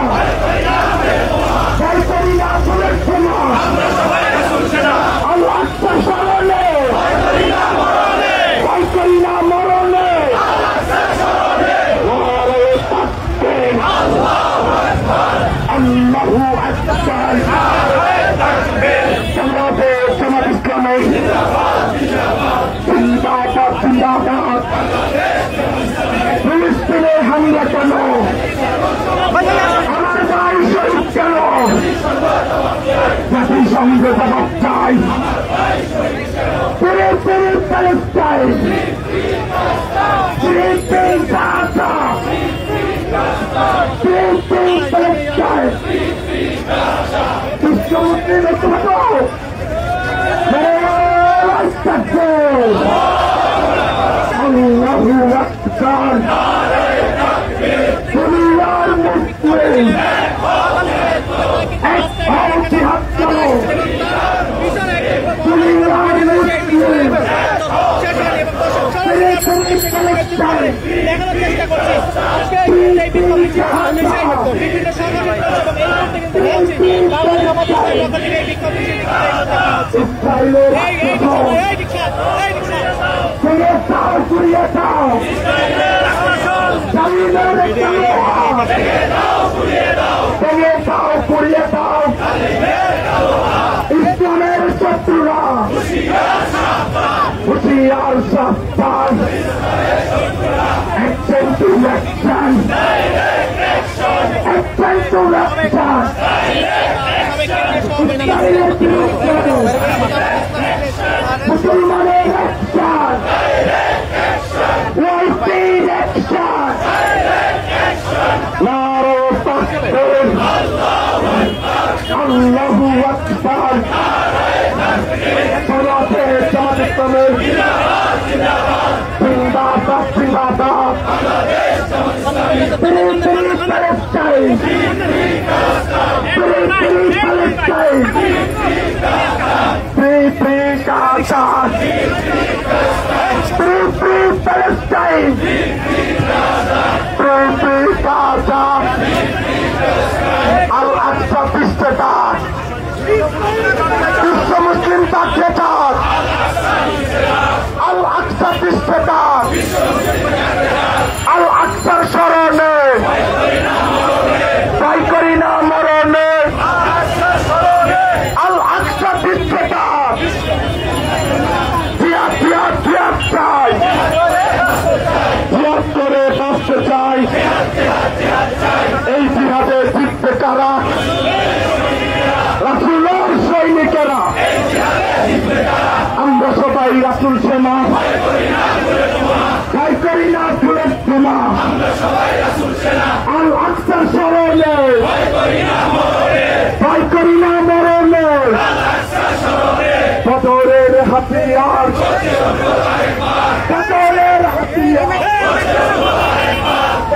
ভয় করি না আসলের সেনা আল্লাহ আকবার স্মরণে ভয় করি না মরণে নারায়ে তাকবীর আল্লাহু আকবার জামাত ইসলামী জিন্দাবাদ জিন্দাবাদ ফিলিস্তিনে হামলা কেন আমার ভাই শহীদ কেন জাতিসংঘে জবাব চাই ফিরে ফিরে প্যালেস্টাইন ফিরে ফিরে গাজা ফিরে ফিরে প্যালেস্টাইন বিশ্বমন্ত্রী নেতৃত্ব আল্লাহু আকবার দুনিয়ার মুসলিম এক ভাও জিহাদ করো দুনিয়ার মুসলিম ইসলামের শত্রুরা হুশিয়ার সাবধান action to action action to action মুসলমানের অ্যাকশন ওয়াইফের অ্যাকশন নারে তাকবীর আল্লাহু আকবার সালাতে জামাত ইসলামী জিন্দাবাদ জিন্দাবাদ ফিরে ফিরে প্যালেস্টাইন ফিরে ফিরে প্যালেস্টাইন ফিরে ফিরে গাজা ফিরে ফিরে প্যালেস্টাইন ফিরে ফিরে গাজা আল আকসা বিস্তার বিশ্ব মুসলিম পাঠ্যেটার আল আকসা বিস্তার আল আকসার স্মরণে ভয় করি না মরণে আল আকসা বিস্তার জিহাদ জিহাদ জিহাদ চাই জিহাদ করে বাঁচতে চাই এই জিহাদে জিতবে কারা রাসূলের সৈনিকেরা আমরা সবাই রাসূল সেনা ভয় করি না ফুলের সেনা আল আকসার স্মরণে ভয় করি না মরণে বদরের হাতিয়ার বদরের হাতিয়ার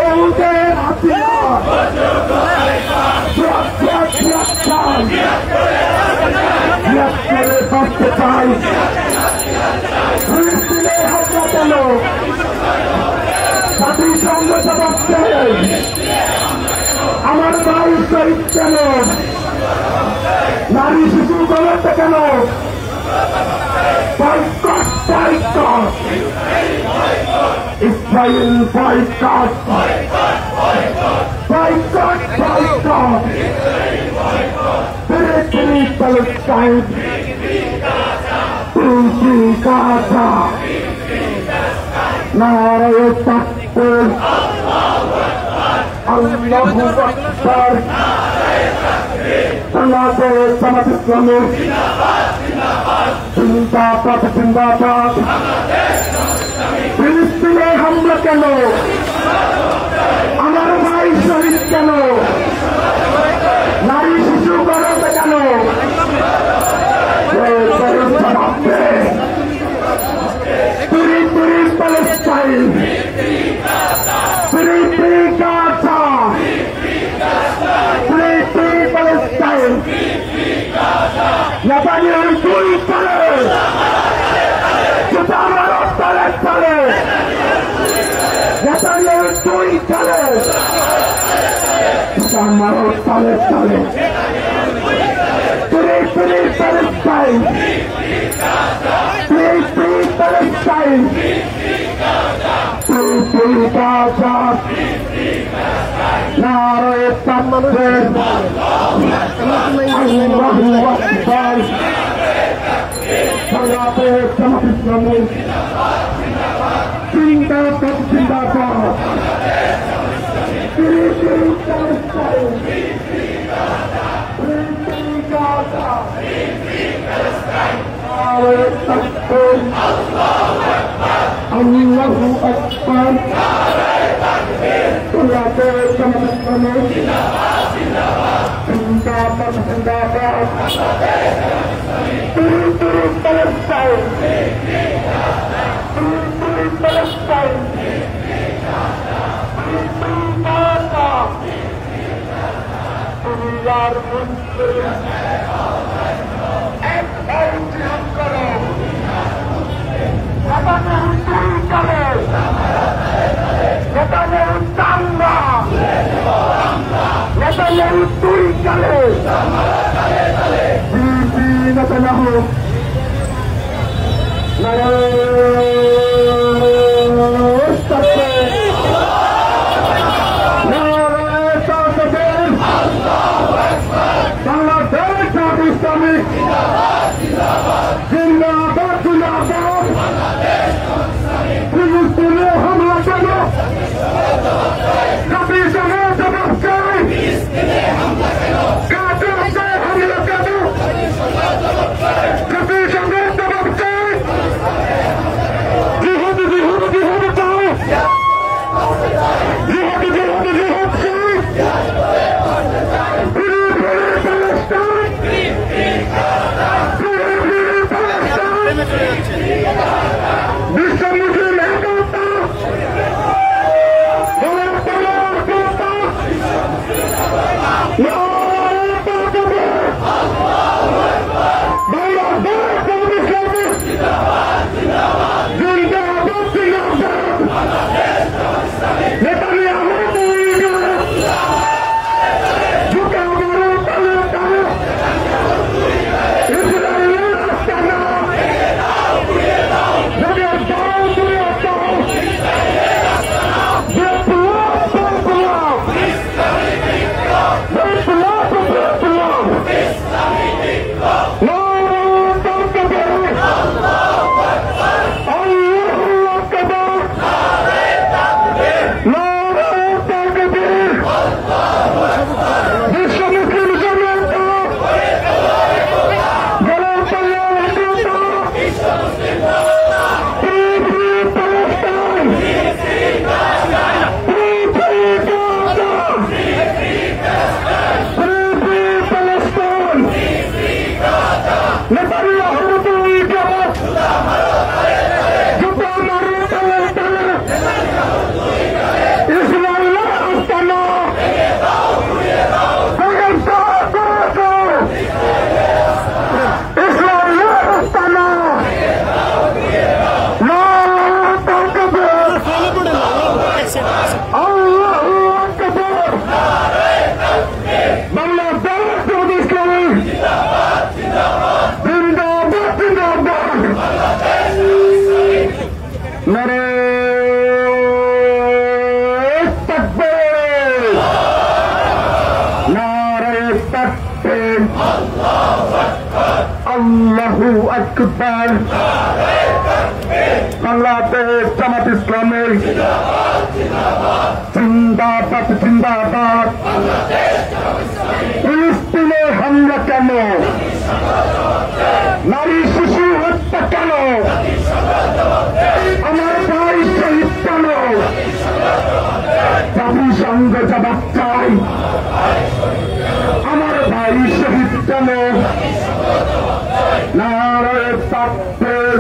উহুদের হাতিয়ার বাঁচতে চাই ফিলিস্তিনের হামলা কেন জাতিসংঘ জবাব চাই আমার ভাই শহীদ কেন নারী শিশু গলাতে কেন boycott boycott Israel boycott boycott boycott ফিরে ফিরে প্যালেস্টাইন ফিরে গাজা নারায়ে তাকবীর আল্লাহু আকবার সালাতে জামাত ইসলামী জিন্দাবাদ জিন্দাবাদ কেন? আমার ভাই শহীদ কেন? নারী শিশু গণতে কেন? Free, free Palestine! Free, free Gaza! Free, free Palestine! Netanyahu তুই চলে! সেটা আমার তলে চলে! Netanyahu তুই চলে! সেটা আমার তলে চলে! Free, free Palestine! Free, free Palestine! Free, free Gaza! Nare Takbir! Allahu Akbar! Salate Jamaat Islami! Zindabad, Zindabad! Free, free Palestine! Free, free Gaza! Nare Takbir! Allahu Akbar! Salate Jamaat Islami! Zindabad, Zindabad! Free, free Palestine! Free, free Palestine! Free, free Gaza! দুনিয়ার মধ্যে এক ভাই জিহাদ করো! নেতানিয়াহু তুই চলে! নেতানিয়াহু চান্দা! নেতানিয়াহু তুই চলে! বিবি নেতানিয়াহু জিন্দাবাদ জিন্দাবাদ ফিলিস্তিনে হামলা কেন জাতিসংঘে জবাব চাই গাজায় হামলা কেন জাতিসংঘে জবাব চাই জিহাদ জিহাদ জিহাদ চাই জিহাদ জিহাদ জিহাদ চাই Allahu Akbar! Bangladesh Jamaat Islami! Zindabad, Zindabad! ফিলিস্তিনে হামলা কেন? নারী শিশু হত্যা কেন? আমার ভাই শহীদ কেন? জবাব চাই। আমার ভাই শহীদ কেন? নারায়ে তাকবীর,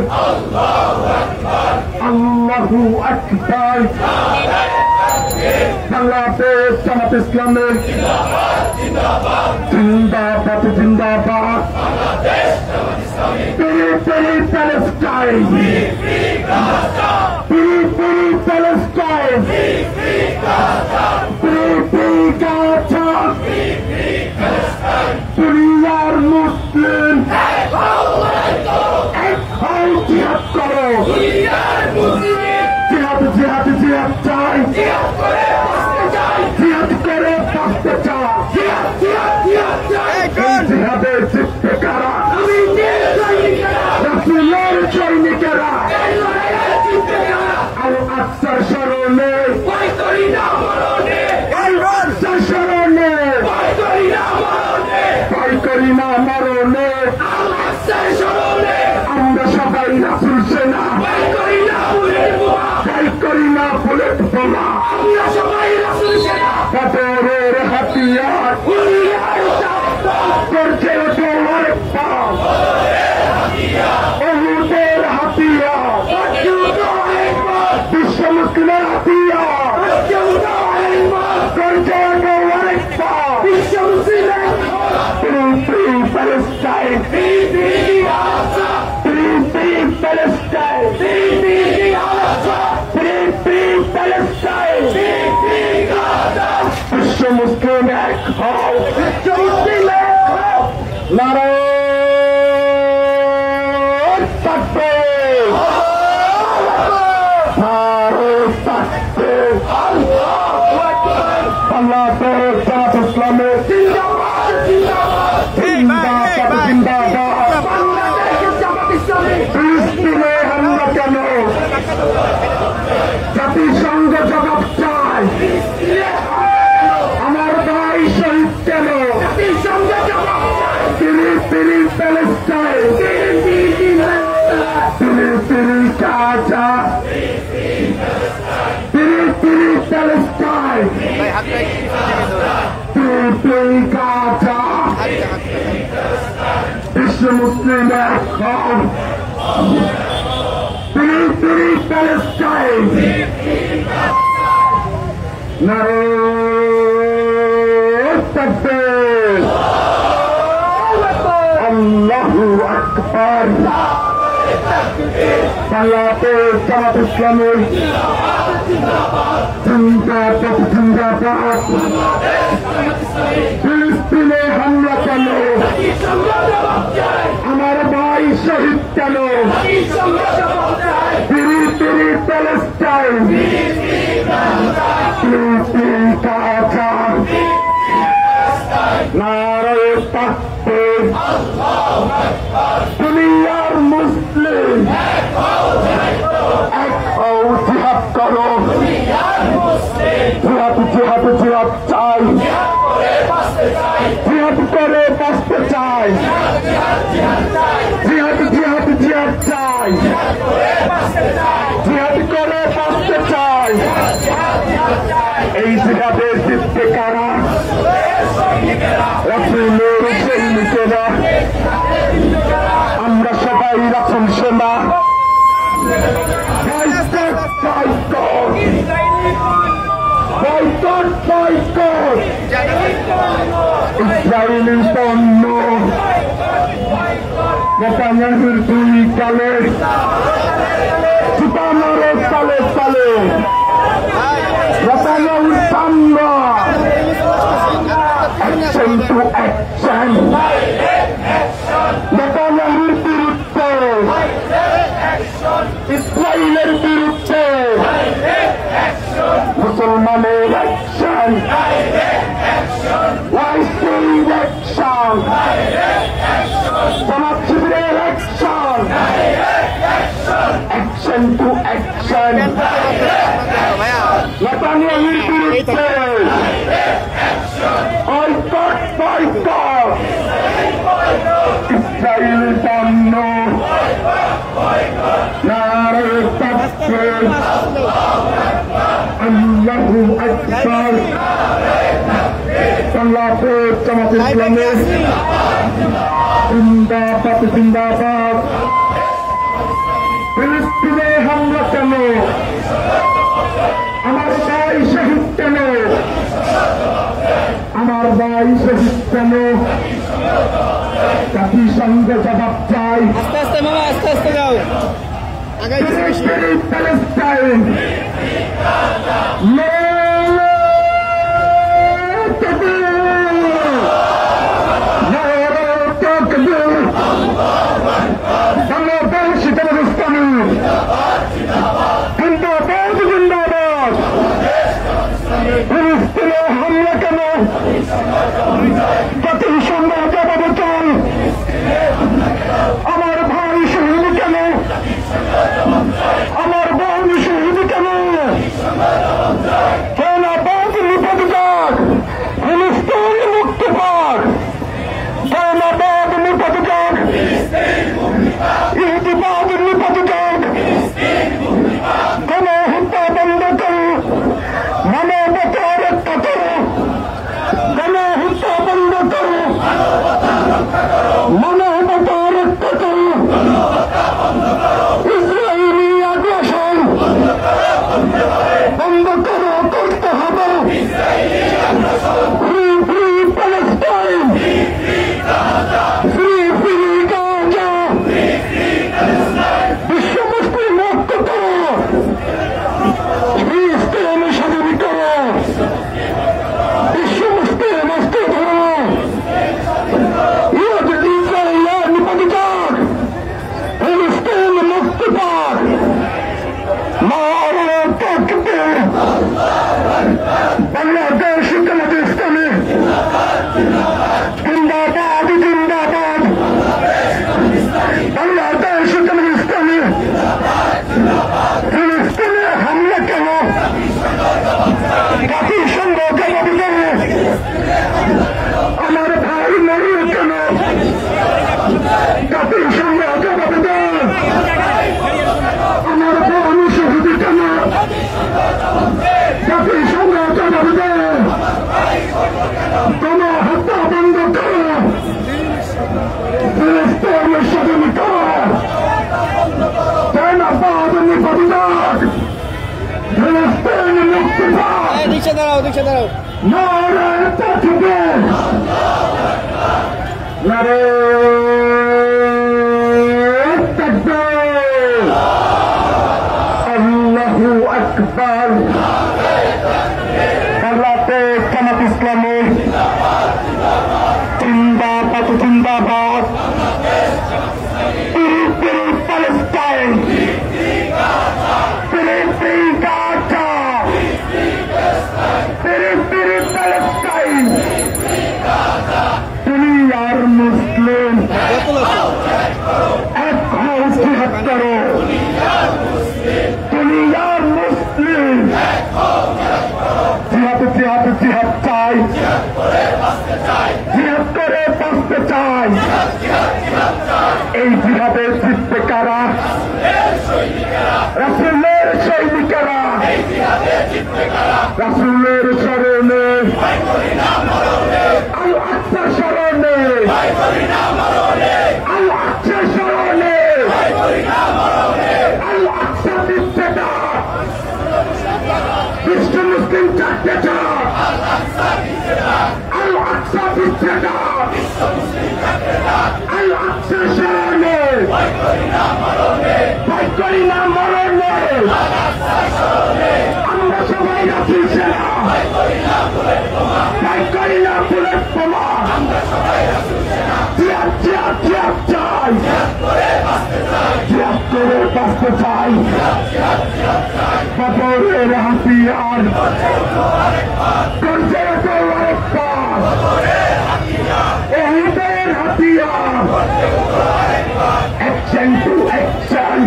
আল্লাহু আকবার। বাংলাদেশ জামাত ইসলামের জিন্দাবাদ জিন্দাবাদ। Free Palestine! Free Palestine! Free Gaza! We are Muslim! এক হও, জিহাদ করো! জিহাদ জিহাদ জিহাদ চাই! জিহাদ করে বাঁচতে চাই! জিহাদের জিতবে কারা? রাসূলের সৈনিকেরা! আল আকসার স্মরণে! আল আকসার স্মরণে! ভয় করি না মরণে! আমরা সবাই রাসূল সেনা! ভয় করি না বুলেট বোমা! বদরের হাতিয়ার করছে ওঠে অনেক পাপ! ওহুদের হাতিয়ার বিশ্ব মুসলিমের হাতিয়ার করছে ওঠে অনেক পাপ! Free Palestine! Free Palestine! Free Palestine! বিশ্ব মুসলিম এক হও! নারায়ে তাকবীর! নারায়ে তাকবীর! বাংলাদেশ জামাত ইসলামের জিন্দাবাদ জিন্দাবাদ! ফিলিস্তিনে হামলা কেন? জাতিসংঘ জবাব চাই! আমার ভাই শহীদ কেন? Free Palestine! Free Gaza! Free Palestine! Free Gaza! বিশ্ব মুসলিম এক হও! Free Palestine! নারায়ে তাকবীর! আল্লাহু আকবার! বাংলাদেশ জামাত ইসলামের জিন্দাবাদ জিন্দাবাদ! ফিলিস্তিনে হামলা কেন? আমার ভাই শহীদ কেন? Free Palestine! Free Gaza! নারায়ে তাকবীর! তুমি আর মুসলিম! এক হও, জিহাদ করো! জিহাদ জিহাদ জিহাদ চাই! জিহাদ করে বাঁচতে চাই! জিহাদ জিহাদ জিহাদ চাই! জিহাদ করে বাঁচতে চাই! এই জিহাদে জিতবে কারা? রাসূলের সৈনিকেরা! আমরা সবাই রাসূল সেনা! Boycott boycott! ইসরায়েলি পণ্য নেতানিয়াহুর দুই কালে সুপানোর তালে তালে নেতানিয়াহুর সামনে অ্যাকশন টু অ্যাকশন! নেতানিয়াহুর বিরুদ্ধে, ইসরায়েলের বিরুদ্ধে মুসলমানের অ্যাকশন! ওয়াইসির অ্যাকশন! জামাত শিবিরের অ্যাকশন! Action to action! নেতানিয়াহুর বিরুদ্ধে বয়কট বয়কট! ইসরায়েলি পণ্য! নারায়ে তাকবীর! আল্লাহু আকবার! বাংলাদেশ জামাত ইসলামী জিন্দাবাদ জিন্দাবাদ। ফিলিস্তিনে হামলা কেন? আমার ভাই শহীদ কেন? আমার ভাই শহীদ কেন? জাতিসংঘ জবাব চাই। আস্তে আস্তে মামা, আস্তে আস্তে যাও, আগাই প্যালেস্টাইন বাংলাদেশ হিন্দুস্তানি জিন্দাবাদ জিন্দাবাদ। ফিলিস্তিনে হামলা কেন? জাতিসংঘ জবাব চাই। আমার ভাই শহীদ কেন? আমার বোন শহীদ কেন? সেনাবাদ নিপদ যাক, ফিলিস্তিন মুক্তি পাক। সেনাবাদ নিপদ যাক, ইহুদিবাদ নিপদ যাক। গণহত্যা বন্ধ করো, মানবতা রক্ষা করো। গণহত্যা বন্ধ করো, মানবতা রক্ষা করো। ইসরায়েলি আগ্রাসন বন্ধ করো, করতে হবে। Free free Palestine, free free Gaza. বিশ্ব মুসলিম মুক্ত করো, ফিলিস্তিন স্বাধীন করো। বিশ্ব মুসলিম মুক্ত করো। ইসরায়েল নিপদ যাক, ফিলিস্তিন মুক্তি পাক। নারে তাকবীর। বাংলাদেশ জামাত ইসলামী জিন্দাবাদ জিন্দাবাদ। বাংলাদেশ জামাত ইসলামী ফিলিস্তিনে হামলা কেন? জাতিসংঘ জবাব দেবে। আমার ভাই মরিল কেন? জাতিসংঘ জবাব দেবে। আমার বোন শহীদ কেন? জাতিসংঘ জবাব দেবে। গণহত্যা বন্ধ করো, ফিলিস্তিন স্বাধীন করো। সেনাবাদ নিপদ যাক, ফিলিস্তিন মুক্তি পাক। রিক্সা দাঁড়াও, রিক্সা দাঁড়াও। নারে তাকবীর। নারে তাকবীর। আল্লাহু আকবার। বাংলাদেশ জামাত ইসলামী জিন্দাবাদ জিন্দাবাদ। Palestine, free free Gaza, free free Palestine. দুনিয়ার মুসলিম এক হও, জিহাদ করো। দুনিয়ার মুসলিম জিহাদ জিহাদ জিহাদ চাই, জিহাদ করে বাঁচতে চাই। এই জিহাদে জিতবে কারা? রাসূলের সৈনিকেরা। রাসূলের শরণে, আল আকসা শরণে, আল আকসা শরণে, আল আকসা দিচ্ছে না। বিশ্ব মুসলিম চারটে চার, আল আকসা দিচ্ছে না। আল আকসা শরণে, ভয় করি না মরণে। আমরা সবাই রাখি সেনা, ভয় করি না বুলেট বোমা। জিহাদ জিহাদ জিহাদ চাই, জিহাদ করে বাঁচতে চাই। কবরের হাতিয়ার করছে তো আরেকবার, এহিদের হাতিয়ার। Action to action,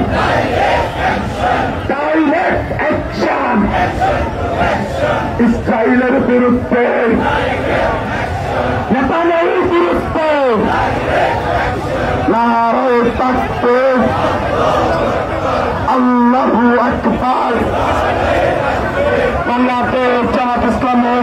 direct action. ইসরায়েলের বিরুদ্ধে, নেতানিয়াহুর বিরুদ্ধে নারে তাকবীর। আল্লাহু আকবার। বাংলাদেশ জামাত ইসলামী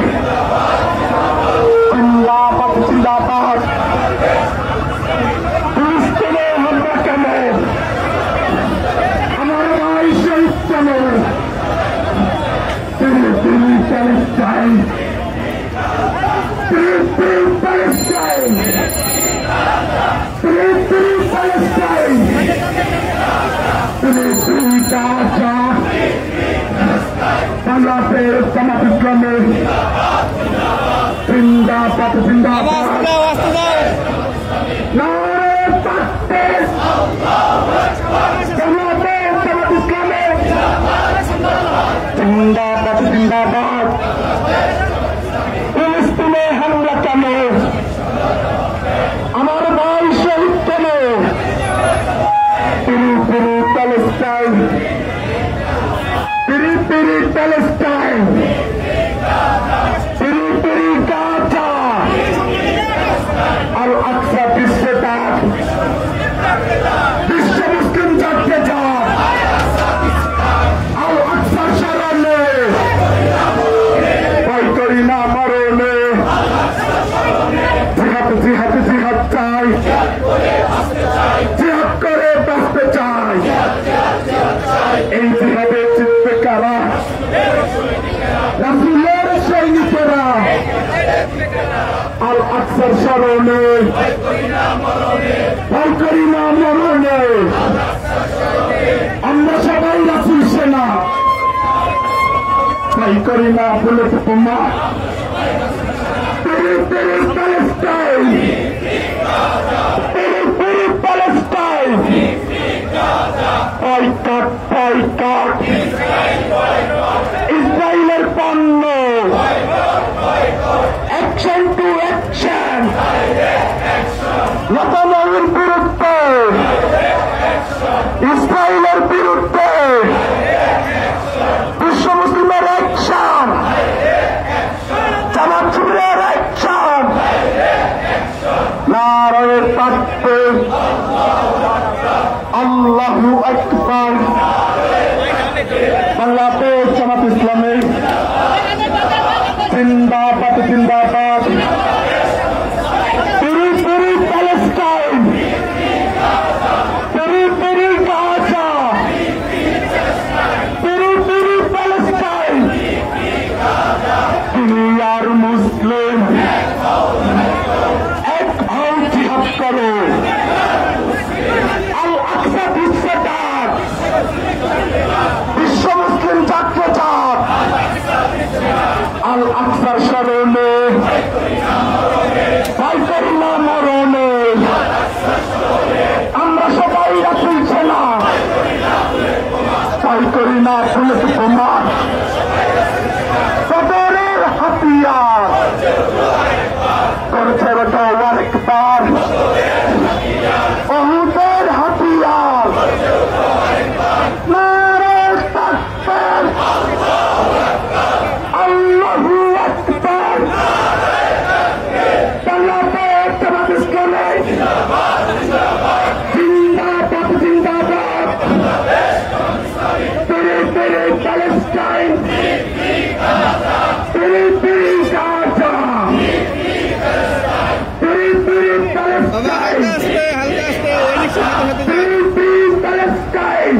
বাংলাদেশ জামাত ইসলামের জিন্দাবাদ জিন্দাবাদ। নারে তাকবীর, বাংলাদেশ জামাত ইসলামের জিন্দাবাদ জিন্দাবাদ। ফিলিস্তিনে হামলা কেন? আমার ভাই শহীদ কেন? পিরি পিরি প্যালেস্টাইন, পিরি পিরি প্যালেস্টাইন, পিরি পিরি গাজা। আল আকসা বিশ্বে ডাক, বিশ্ব মুসলিম জাগতে যাক। আল আকসা স্মরণে, ভয় করি না মরণে। জিহাদ জিহাদ জিহাদ চাই, জিহাদ করে বাঁচতে চাই। এই জিহাদে জিতবে কারা? রাসূলের সৈনিকেরা। আল আকসার স্মরণে, ভয় করি না মরণে। আমরা সবাই রাসূল সেনা, ভয় করি না বুলেট বোমা। পিরি পিরি প্যালেস্টাইন, পিরি পিরি প্যালেস্টাইন। বয়কট বয়কট, ইসরায়েলের পণ্য। অ্যাকশন টু অ্যাকশন, নেতানিয়াহুর বিরুদ্ধে, ইসরায়েলের বিরুদ্ধে বিশ্ব মুসলিমের অ্যাকশন, জামাত শিবিরের অ্যাকশন। নারায়ে তাকবীর, আল্লাহু আকবার। বাংলাদেশ জামাত ইসলামী জিন্দাবাদ জিন্দাবাদ। পিরি পিরি প্যালেস্টাইন, পিরি পিরি গাজা, পিরি পিরি প্যালেস্টাইন। দুনিয়ার মুসলিম এক হও, জিহাদ করো। আল আকসা বিশ্বে ডাক, বিশ্ব মুসলিম জাগতে যাক। আল আকসার স্মরণে, ভয় করি না মরণে। আমরা সবাই রাসূল সেনা, ভয় করি না বুলেট বোমা। বদরের হাতিয়ার করছে আল্লাহু আকবার। উহুদের হাতিয়ার। নারে তাকবীর, আল্লাহু আকবার। বাংলাদেশ জামাত ইসলামী জিন্দাবাদ জিন্দাবাদ। পিরি পিরি প্যালেস্টাইন, পিরি পিরি গাজা, পিরি পিরি প্যালেস্টাইন, পিরি পিরি প্যালেস্টাইন।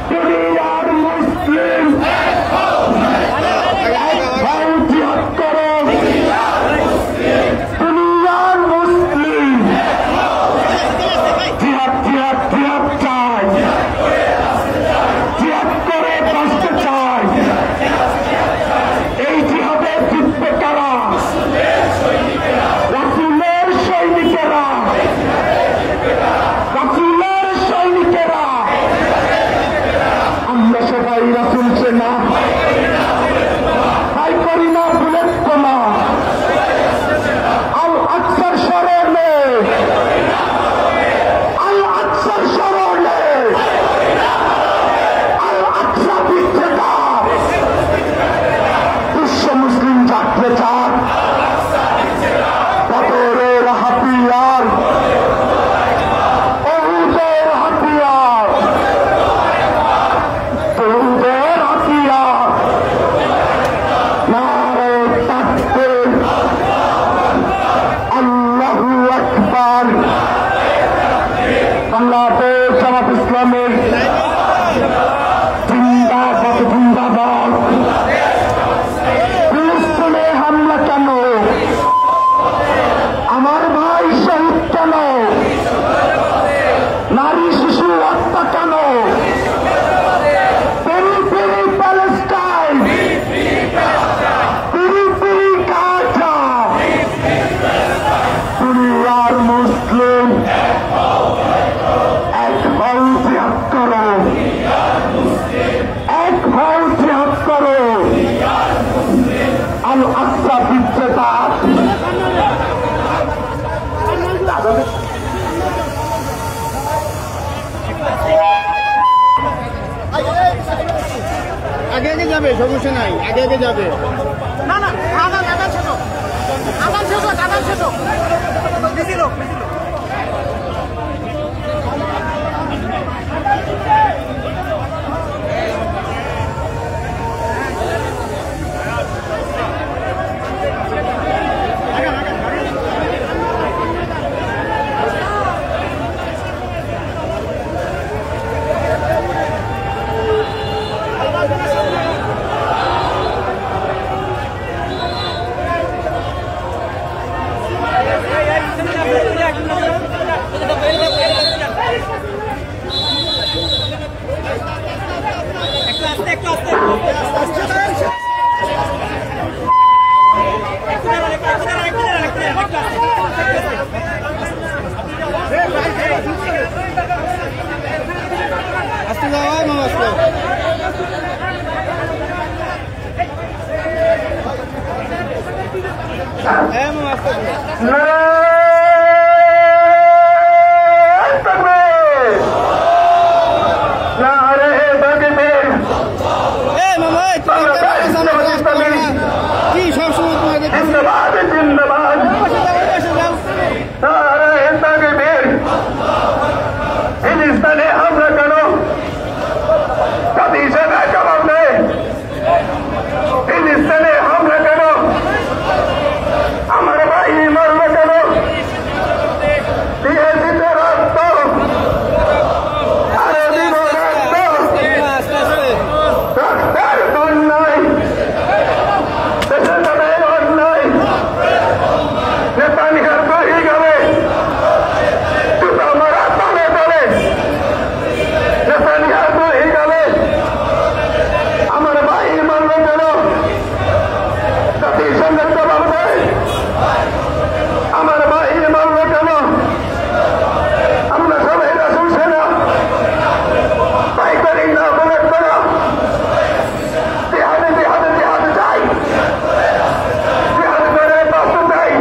দুনিয়ার মুসলিম এক হও, জিহাদ করো। দুনিয়ার মুসলিম জিহাদ জিহাদ জিহাদ চাই, জিহাদ করে বাঁচতে চাই। এই জিহাদে জিতবে কারা? রাসূলের সৈনিকেরা, রাসূলের সৈনিকেরা। আমরা সবাই রাসূল সেনা, ভয় করি না বুলেট বোমা। আল আকসার স্মরণে, আল আকসার স্মরণে, আল আকসা বিশ্বে ডাক। বিশ্ব মুসলিম জাগতে চাক। বদরের হাতিয়ার, উহুদের হাতিয়ার, উহুদের হাতিয়ার। আগে আগে যাবে, সমস্যা নাই, আগে আগে যাবে। না না, আদান শেষ হোক, আদান শেষ হোক, আদান শেষ হোক। মিছিল হোক, মিছিল হোক। আস্তে যাওয়া মামা, আস্তে। হ্যাঁ মামা, আস্তে। কি সবসময় তোমাকে হিন্দুস্তানে আমরা কেন জাতি সেনা জবাব দেয়? হিন্দুস্তানে আমরা কেন? আমার বাহিনী মারবে কেন? দিয়ে দিতে রক্ত, আরে দিব রক্ত, রক্তের অন্যায়, দেশে যাবে অন্যায়, নেতানিয়ার বহি গেলে জুতা মারা তলে তলে, নেতানিয়ার বহি গেলে আমার বাহিনী মারবে কেন? জাতিসংঘের জবাব দেয় আমার বাহিনী মারবে কেন? আমরা সবাই রাসূল সেনা পাইকারি না বলে করা জিহাদে জিহাদে জিহাদে চাই, জিহাদ করে বাঁচতে চাই।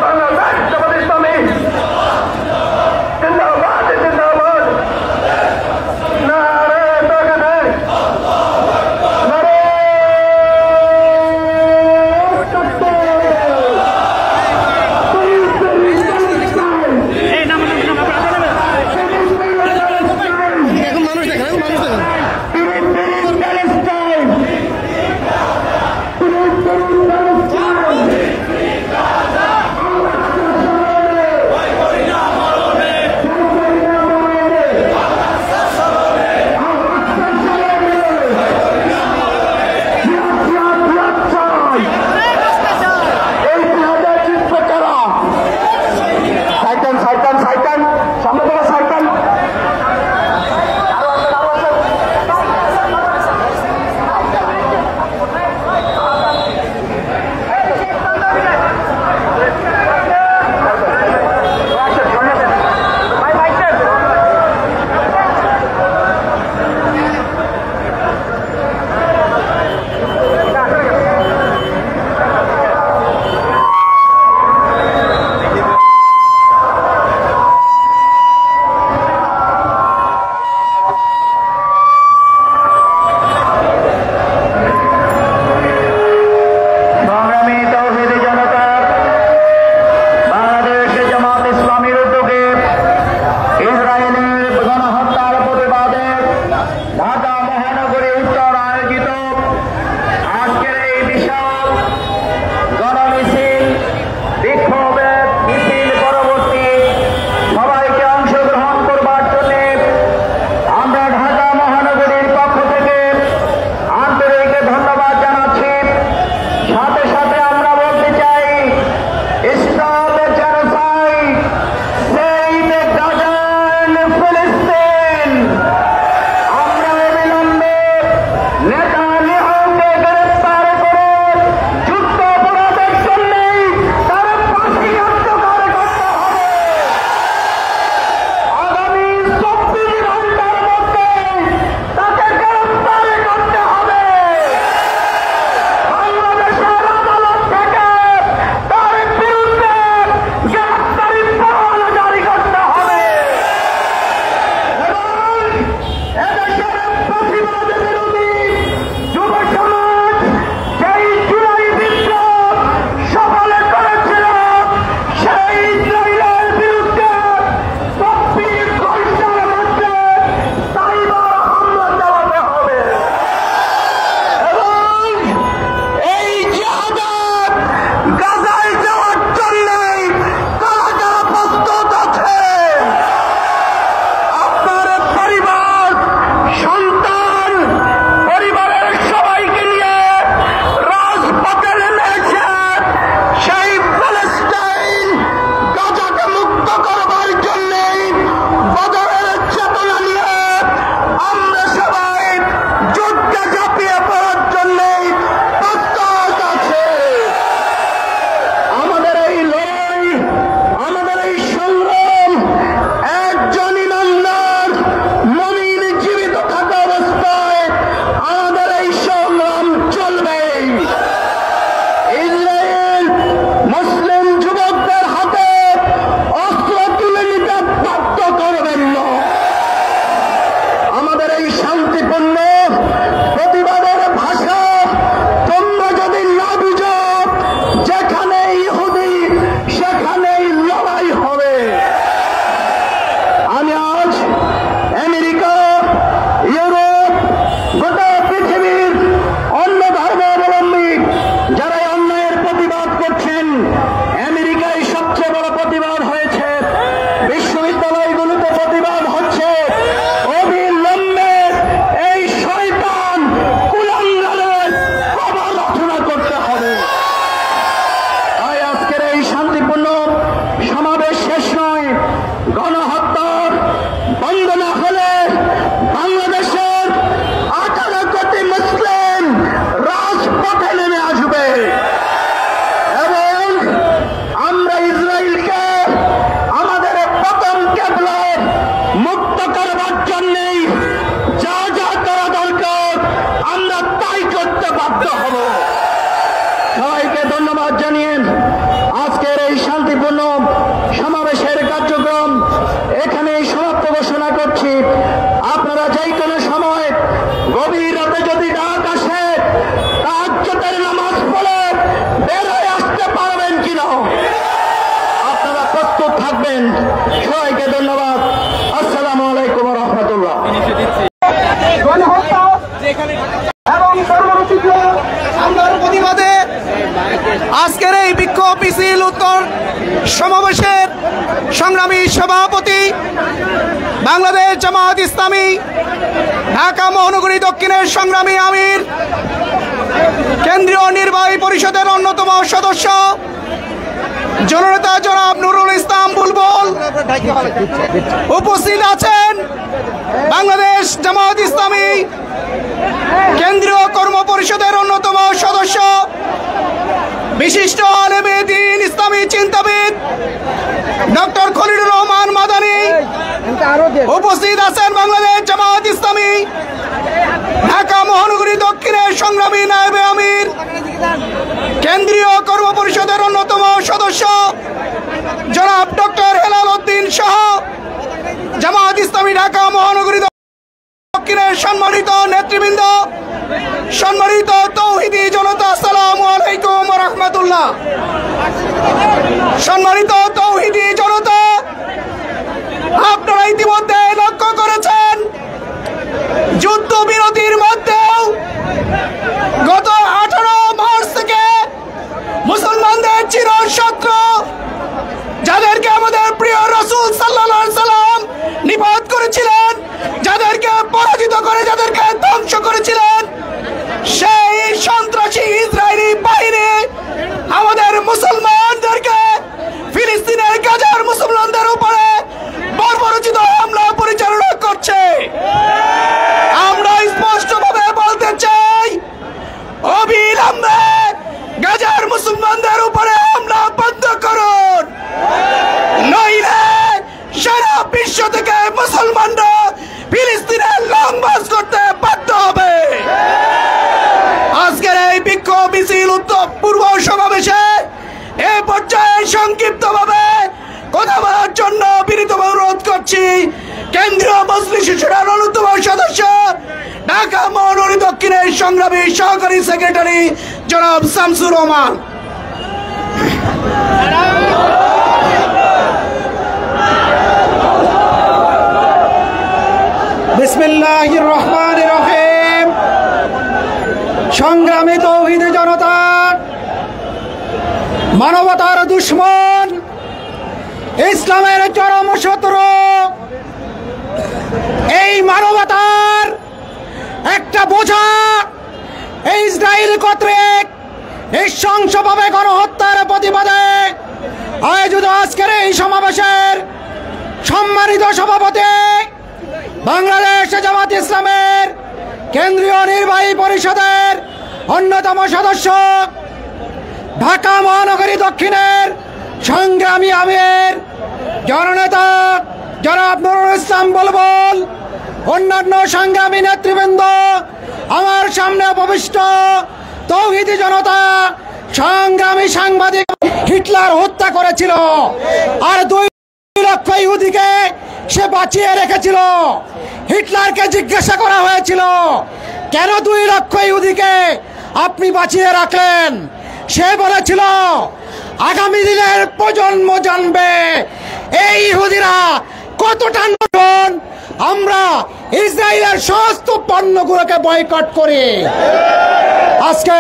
বাংলাদেশ জামাত ইসলামী জিন্দাবাদ জিন্দাবাদ, নারে তাকবীর, নারে এখন মানুষ দেখেন, এখন মানুষ দেখেন। সংগ্রামী তৌহিদি জনতা, বাংলাদেশ জামাত ইসলামীর উদ্যোগে ইসরায়েলের গণহত্যার প্রতিবাদে ঢাকা মহানগরী উত্তর আয়োজিত আজকের এই বিশাল গণমিছিল, বিক্ষোভের মিছিল পরবর্তী সবাইকে অংশগ্রহণ করবার জন্য আমরা ঢাকা মহানগরীর পক্ষ থেকে আন্তরিক ধন্যবাদ জানাচ্ছি। সাথে সাথে আমরা বলতে চাই, stop the genocide, save Gaza and ফিলিস্তিন। আমরা শান্তিপূর্ণ প্রতিবাদের ভাষা তোমরা যদি না বুঝো, যেখানে ইহুদি সেখানেই লড়াই হবে। আমি আজ আমেরিকা, ইউরোপ, গোটা পৃথিবীর অন্য ধর্মাবলম্বী যারা অন্যায়ের প্রতিবাদ করছেন, আমেরিকায় সবচেয়ে বড় প্রতিবাদ হয়েছে, বিশ্ববিদ্যালয়গুলোতে প্রতিবাদ হচ্ছে। অবিলম্বে এই শয়তান কুলাঙ্গারের কবর রচনা করতে হবে। তাই আজকের এই শান্তিপূর্ণ সমাবেশ শেষ নয়। গণহত্যা বন্ধ না হলে বাংলাদেশের 18 কোটি মুসলিম রাজপথে নেমে আসবে এবং আমরা ইসরায়েলকে আমাদের প্রথম কেবলার মুক্ত করবার জন্যই যা যা করা দরকার আমরা তাই করতে বাধ্য হব। সবাইকে ধন্যবাদ জানিয়ে আজকের এই শান্তিপূর্ণ সমাবেশের কার্যক্রম এখানেই সমাপ্ত ঘোষণা করছি। আপনারা যে কোনো সময় গভীর রাতে যদি ডাক আসে, তাহাজ্জুদের নামাজ পড়ে বের হয়ে আসতে পারবেন কিনা আপনারা প্রস্তুত থাকবেন। সবাইকে ধন্যবাদ। আসসালামু আলাইকুম ওয়া রাহমাতুল্লাহ। গণহত্যা এবং সর্বরচিত হামলার প্রতিবাদে আজকের এই বিক্ষোভ মিছিল উত্তর সমাবেশের সংগ্রামী সভাপতি বাংলাদেশ জামায়াত ইসলামী ঢাকা মহানগরী দক্ষিণের সংগ্রামী আমির, কেন্দ্রীয় নির্বাহী পরিষদের অন্যতম সদস্য জননেতা জনাব নুরুল ইসলাম বুলবুল, উপস্থিত আছেন বাংলাদেশ জামায়াত ইসলামী কেন্দ্রীয় কর্ম পরিষদের অন্যতম সদস্য বিশিষ্ট আলেমে দ্বীন ইসলামী চিন্তাবিদ ডক্টর খলিলুর রহমান মাদানী, উপস্থিত আছেন বাংলাদেশ জামায়াত ইসলামী ঢাকা মহানগরী দক্ষিণের সংগ্রামী নায়েবে আমির, কেন্দ্রীয় কর্ম পরিষদের অন্যতম সদস্য জনাব ডক্টর হেলাল উদ্দিন সহ জামায়াত ইসলামী ঢাকা মহানগরী দক্ষিণের সম্মানিত নেতৃবৃন্দ, সম্মানিত তৌহিদি জনতা, আসসালামু আলাইকুম ওয়া রাহমাতুল্লাহ। সম্মানিত তৌহিদি জনতা, আপনারা ইতিমধ্যে লক্ষ্য করেছেন যুদ্ধবিরতির মধ্যেও গত 18 মার্চ থেকে মুসলমানদের চিরশত্রু, যাদেরকে আমাদের প্রিয় রাসূল সাল্লাল্লাহু আলাইহি সাল্লাম নিপাত করেছিলেন, যাদেরকে পরাজিত করে যাদেরকে ধ্বংস করেছিলেন, সেই সন্ত্রাসী ইসরায়েলি বাহিনী আমাদের মুসলমানদেরকে, ফিলিস্তিনের গাজার মুসলমানদের উপরে বর্বরোচিত হামলা পরিচালনা করছে। আমরা স্পষ্টভাবে বলতে চাই, অবিলম্বে গাজার মুসলমানদের উপরে হামলা বন্ধ করুন, নইলে সারা বিশ্ব থেকে মুসলমানরা ফিলিস্তিনে লং মার্চ করতে বাধ্য হবে। আজকের এই বিক্ষোভ মিছিল উত্তর পূর্ব সমাবেশে এ পর্যায়ে সংক্ষিপ্তভাবে কথা বলার জন্য বিনীতভাবে অনুরোধ করছি কেন্দ্রীয় মজলিস শুরার অন্যতম সদস্য ঢাকা মহানগরী দক্ষিণের সংগ্রামী সহকারী সেক্রেটারি জনাব শামসুর রহমান। বিসমিল্লাহির রহমানির রহিম। সংগ্রামী তৌহিদি জনতা, মানবতার দুশ্মন, ইসলামের চরম শত্রু, এই মানবতার একটা বোঝা ইসরায়েল কর্তৃক নৃশংসভাবে গণহত্যার প্রতিবাদে আয়োজিত আজকের এই সমাবেশের সম্মানিত সভাপতি, বাংলাদেশ জামায়াত ইসলামের কেন্দ্রীয় নির্বাহী পরিষদের অন্যতম সদস্য, ঢাকা মহানগরী দক্ষিণের সংগ্রামী আমির, জননেতা জনাব নুরুল ইসলাম বুলবুল, অন্যান্য সংগ্রামী নেতৃবৃন্দ, আমার সামনে উপবিষ্ট তৌহিদি জনতা, সংগ্রামী সাংবাদিক, হিটলার হত্যা করেছিল আর 2 লক্ষ ইহুদিকে সে বাঁচিয়ে রেখেছিল। হিটলারকে জিজ্ঞাসা করা হয়েছিল, কেন 2 লক্ষ ইহুদিকে আপনি বাঁচিয়ে রাখলেন? সে বলেছিল, আগামী দিনের প্রজন্ম জানবে এই ইহুদিরা কতটা নতুন। আমরা ইসরায়েলের সমস্ত পণ্যগুলোকে বয়কট করি। আজকে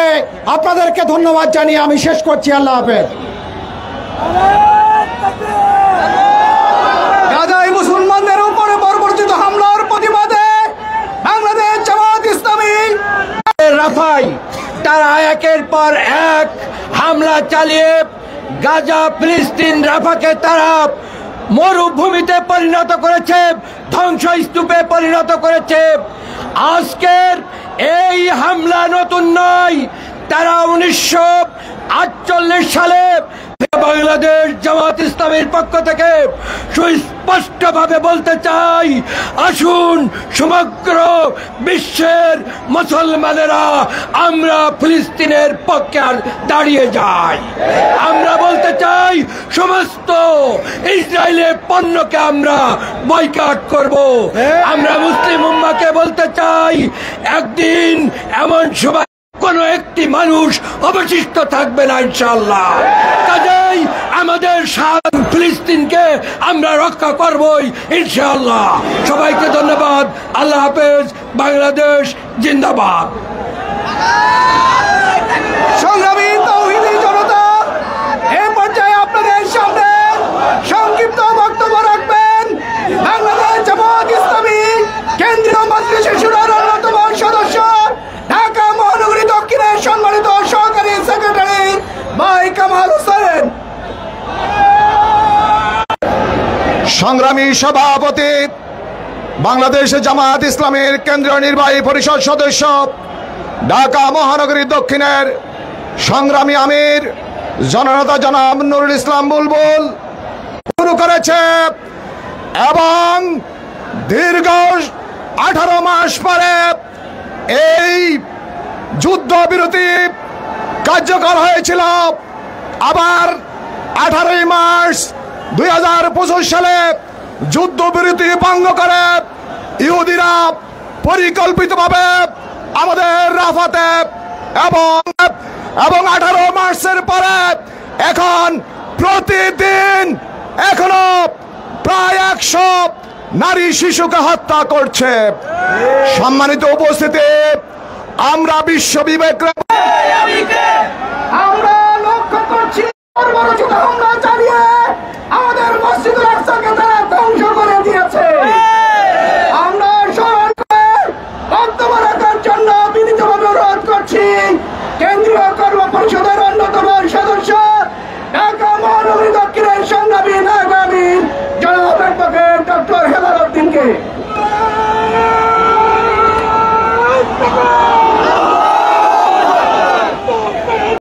আপনাদেরকে ধন্যবাদ জানিয়ে আমি শেষ করছি। আল্লাহ হাফেজ। গাজায় মুসলমানদের উপরে বর্বরচিত হামলার প্রতিবাদে বাংলাদেশ জামাত ইসলামী রাফায় তারা একের পর এক হামলা চালিয়ে গাজা ফিলিস্তিন রাফাকে তারা মরুভূমিতে পরিণত করেছে, ধ্বংসস্তূপে পরিণত করেছে। আজকের এই হামলা নতুন নয়, তারা 1948 সালে বাংলাদেশ জামাত ইসলামের পক্ষ থেকে সুস্পষ্টভাবে বলতে চাই, আসুন সমগ্র বিশ্বের মুসলমানেরা আমরা ফিলিস্তিনের পক্ষে দাঁড়িয়ে যাই। আমরা বলতে চাই সমস্ত ইসরায়েলের পণ্যকে আমরা বয়কট করব। আমরা মুসলিম উম্মাহকে বলতে চাই, একদিন এমন সময় কোন একটি মানুষ অবশিষ্ট থাকবে না ইনশাআল্লাহ। কাজেই আমাদের স্বাধীন ফিলিস্তিনকে আমরা রক্ষা করবই ইনশাআল্লাহ। সবাইকে ধন্যবাদ। আল্লাহ হাফেজ। বাংলাদেশ জিন্দাবাদ। সংগ্রামী তাওহীদি জনতা, এই পর্যায়ে আপনাদের সামনে সংক্ষিপ্ত বক্তব্য রাখবেন বাংলাদেশ জামাত ইসলামী কেন্দ্রীয় মজলিস শুরার অন্যতম সদস্য, ঢাকা মহানগরী দক্ষিণের সম্মানিত সহকারী সেক্রেটারি ভাই কামাল হোসেন। সংগ্রামী সভাপতি, বাংলাদেশ জামাত ইসলামের কেন্দ্রীয় নির্বাহী পরিষদ সদস্য, ঢাকা মহানগরী দক্ষিণের সংগ্রামী আমির জননেতা জনাব নুরুল ইসলাম বুলবুল শুরু করেছে এবং দীর্ঘ 18 মাস পরে এই যুদ্ধবিরতি কার্যকর হয়েছিল। আবার 18 মার্চ 2025 সালে যুদ্ধবিরতি ভঙ্গ করে ইহুদিরা পরিকল্পিতভাবে আমাদের রাফাতে এবং 18 মার্চের পরে এখন প্রতিদিন এখনো প্রায় 100 নারী শিশুকে হত্যা করছে। সম্মানিত উপস্থিতি, আমরা বিশ্ব বিবেক আমরা লক্ষ্য করছি বর্বরচিত হামলা চালিয়ে আমাদের মসজিদুল আকসাকে তারা ধ্বংস করে দিয়েছে। আমরা স্মরণ করে বক্তব্য রাখার জন্য বিনীতভাবে অনুরোধ করছি কেন্দ্রীয় কর্ম পরিষদের অন্যতম সদস্য, ঢাকা মহানগরী দক্ষিণের সংগ্রামী নায়ক আমির জনাব অ্যাডভোকেট ডক্টর হেলাল উদ্দিনকে।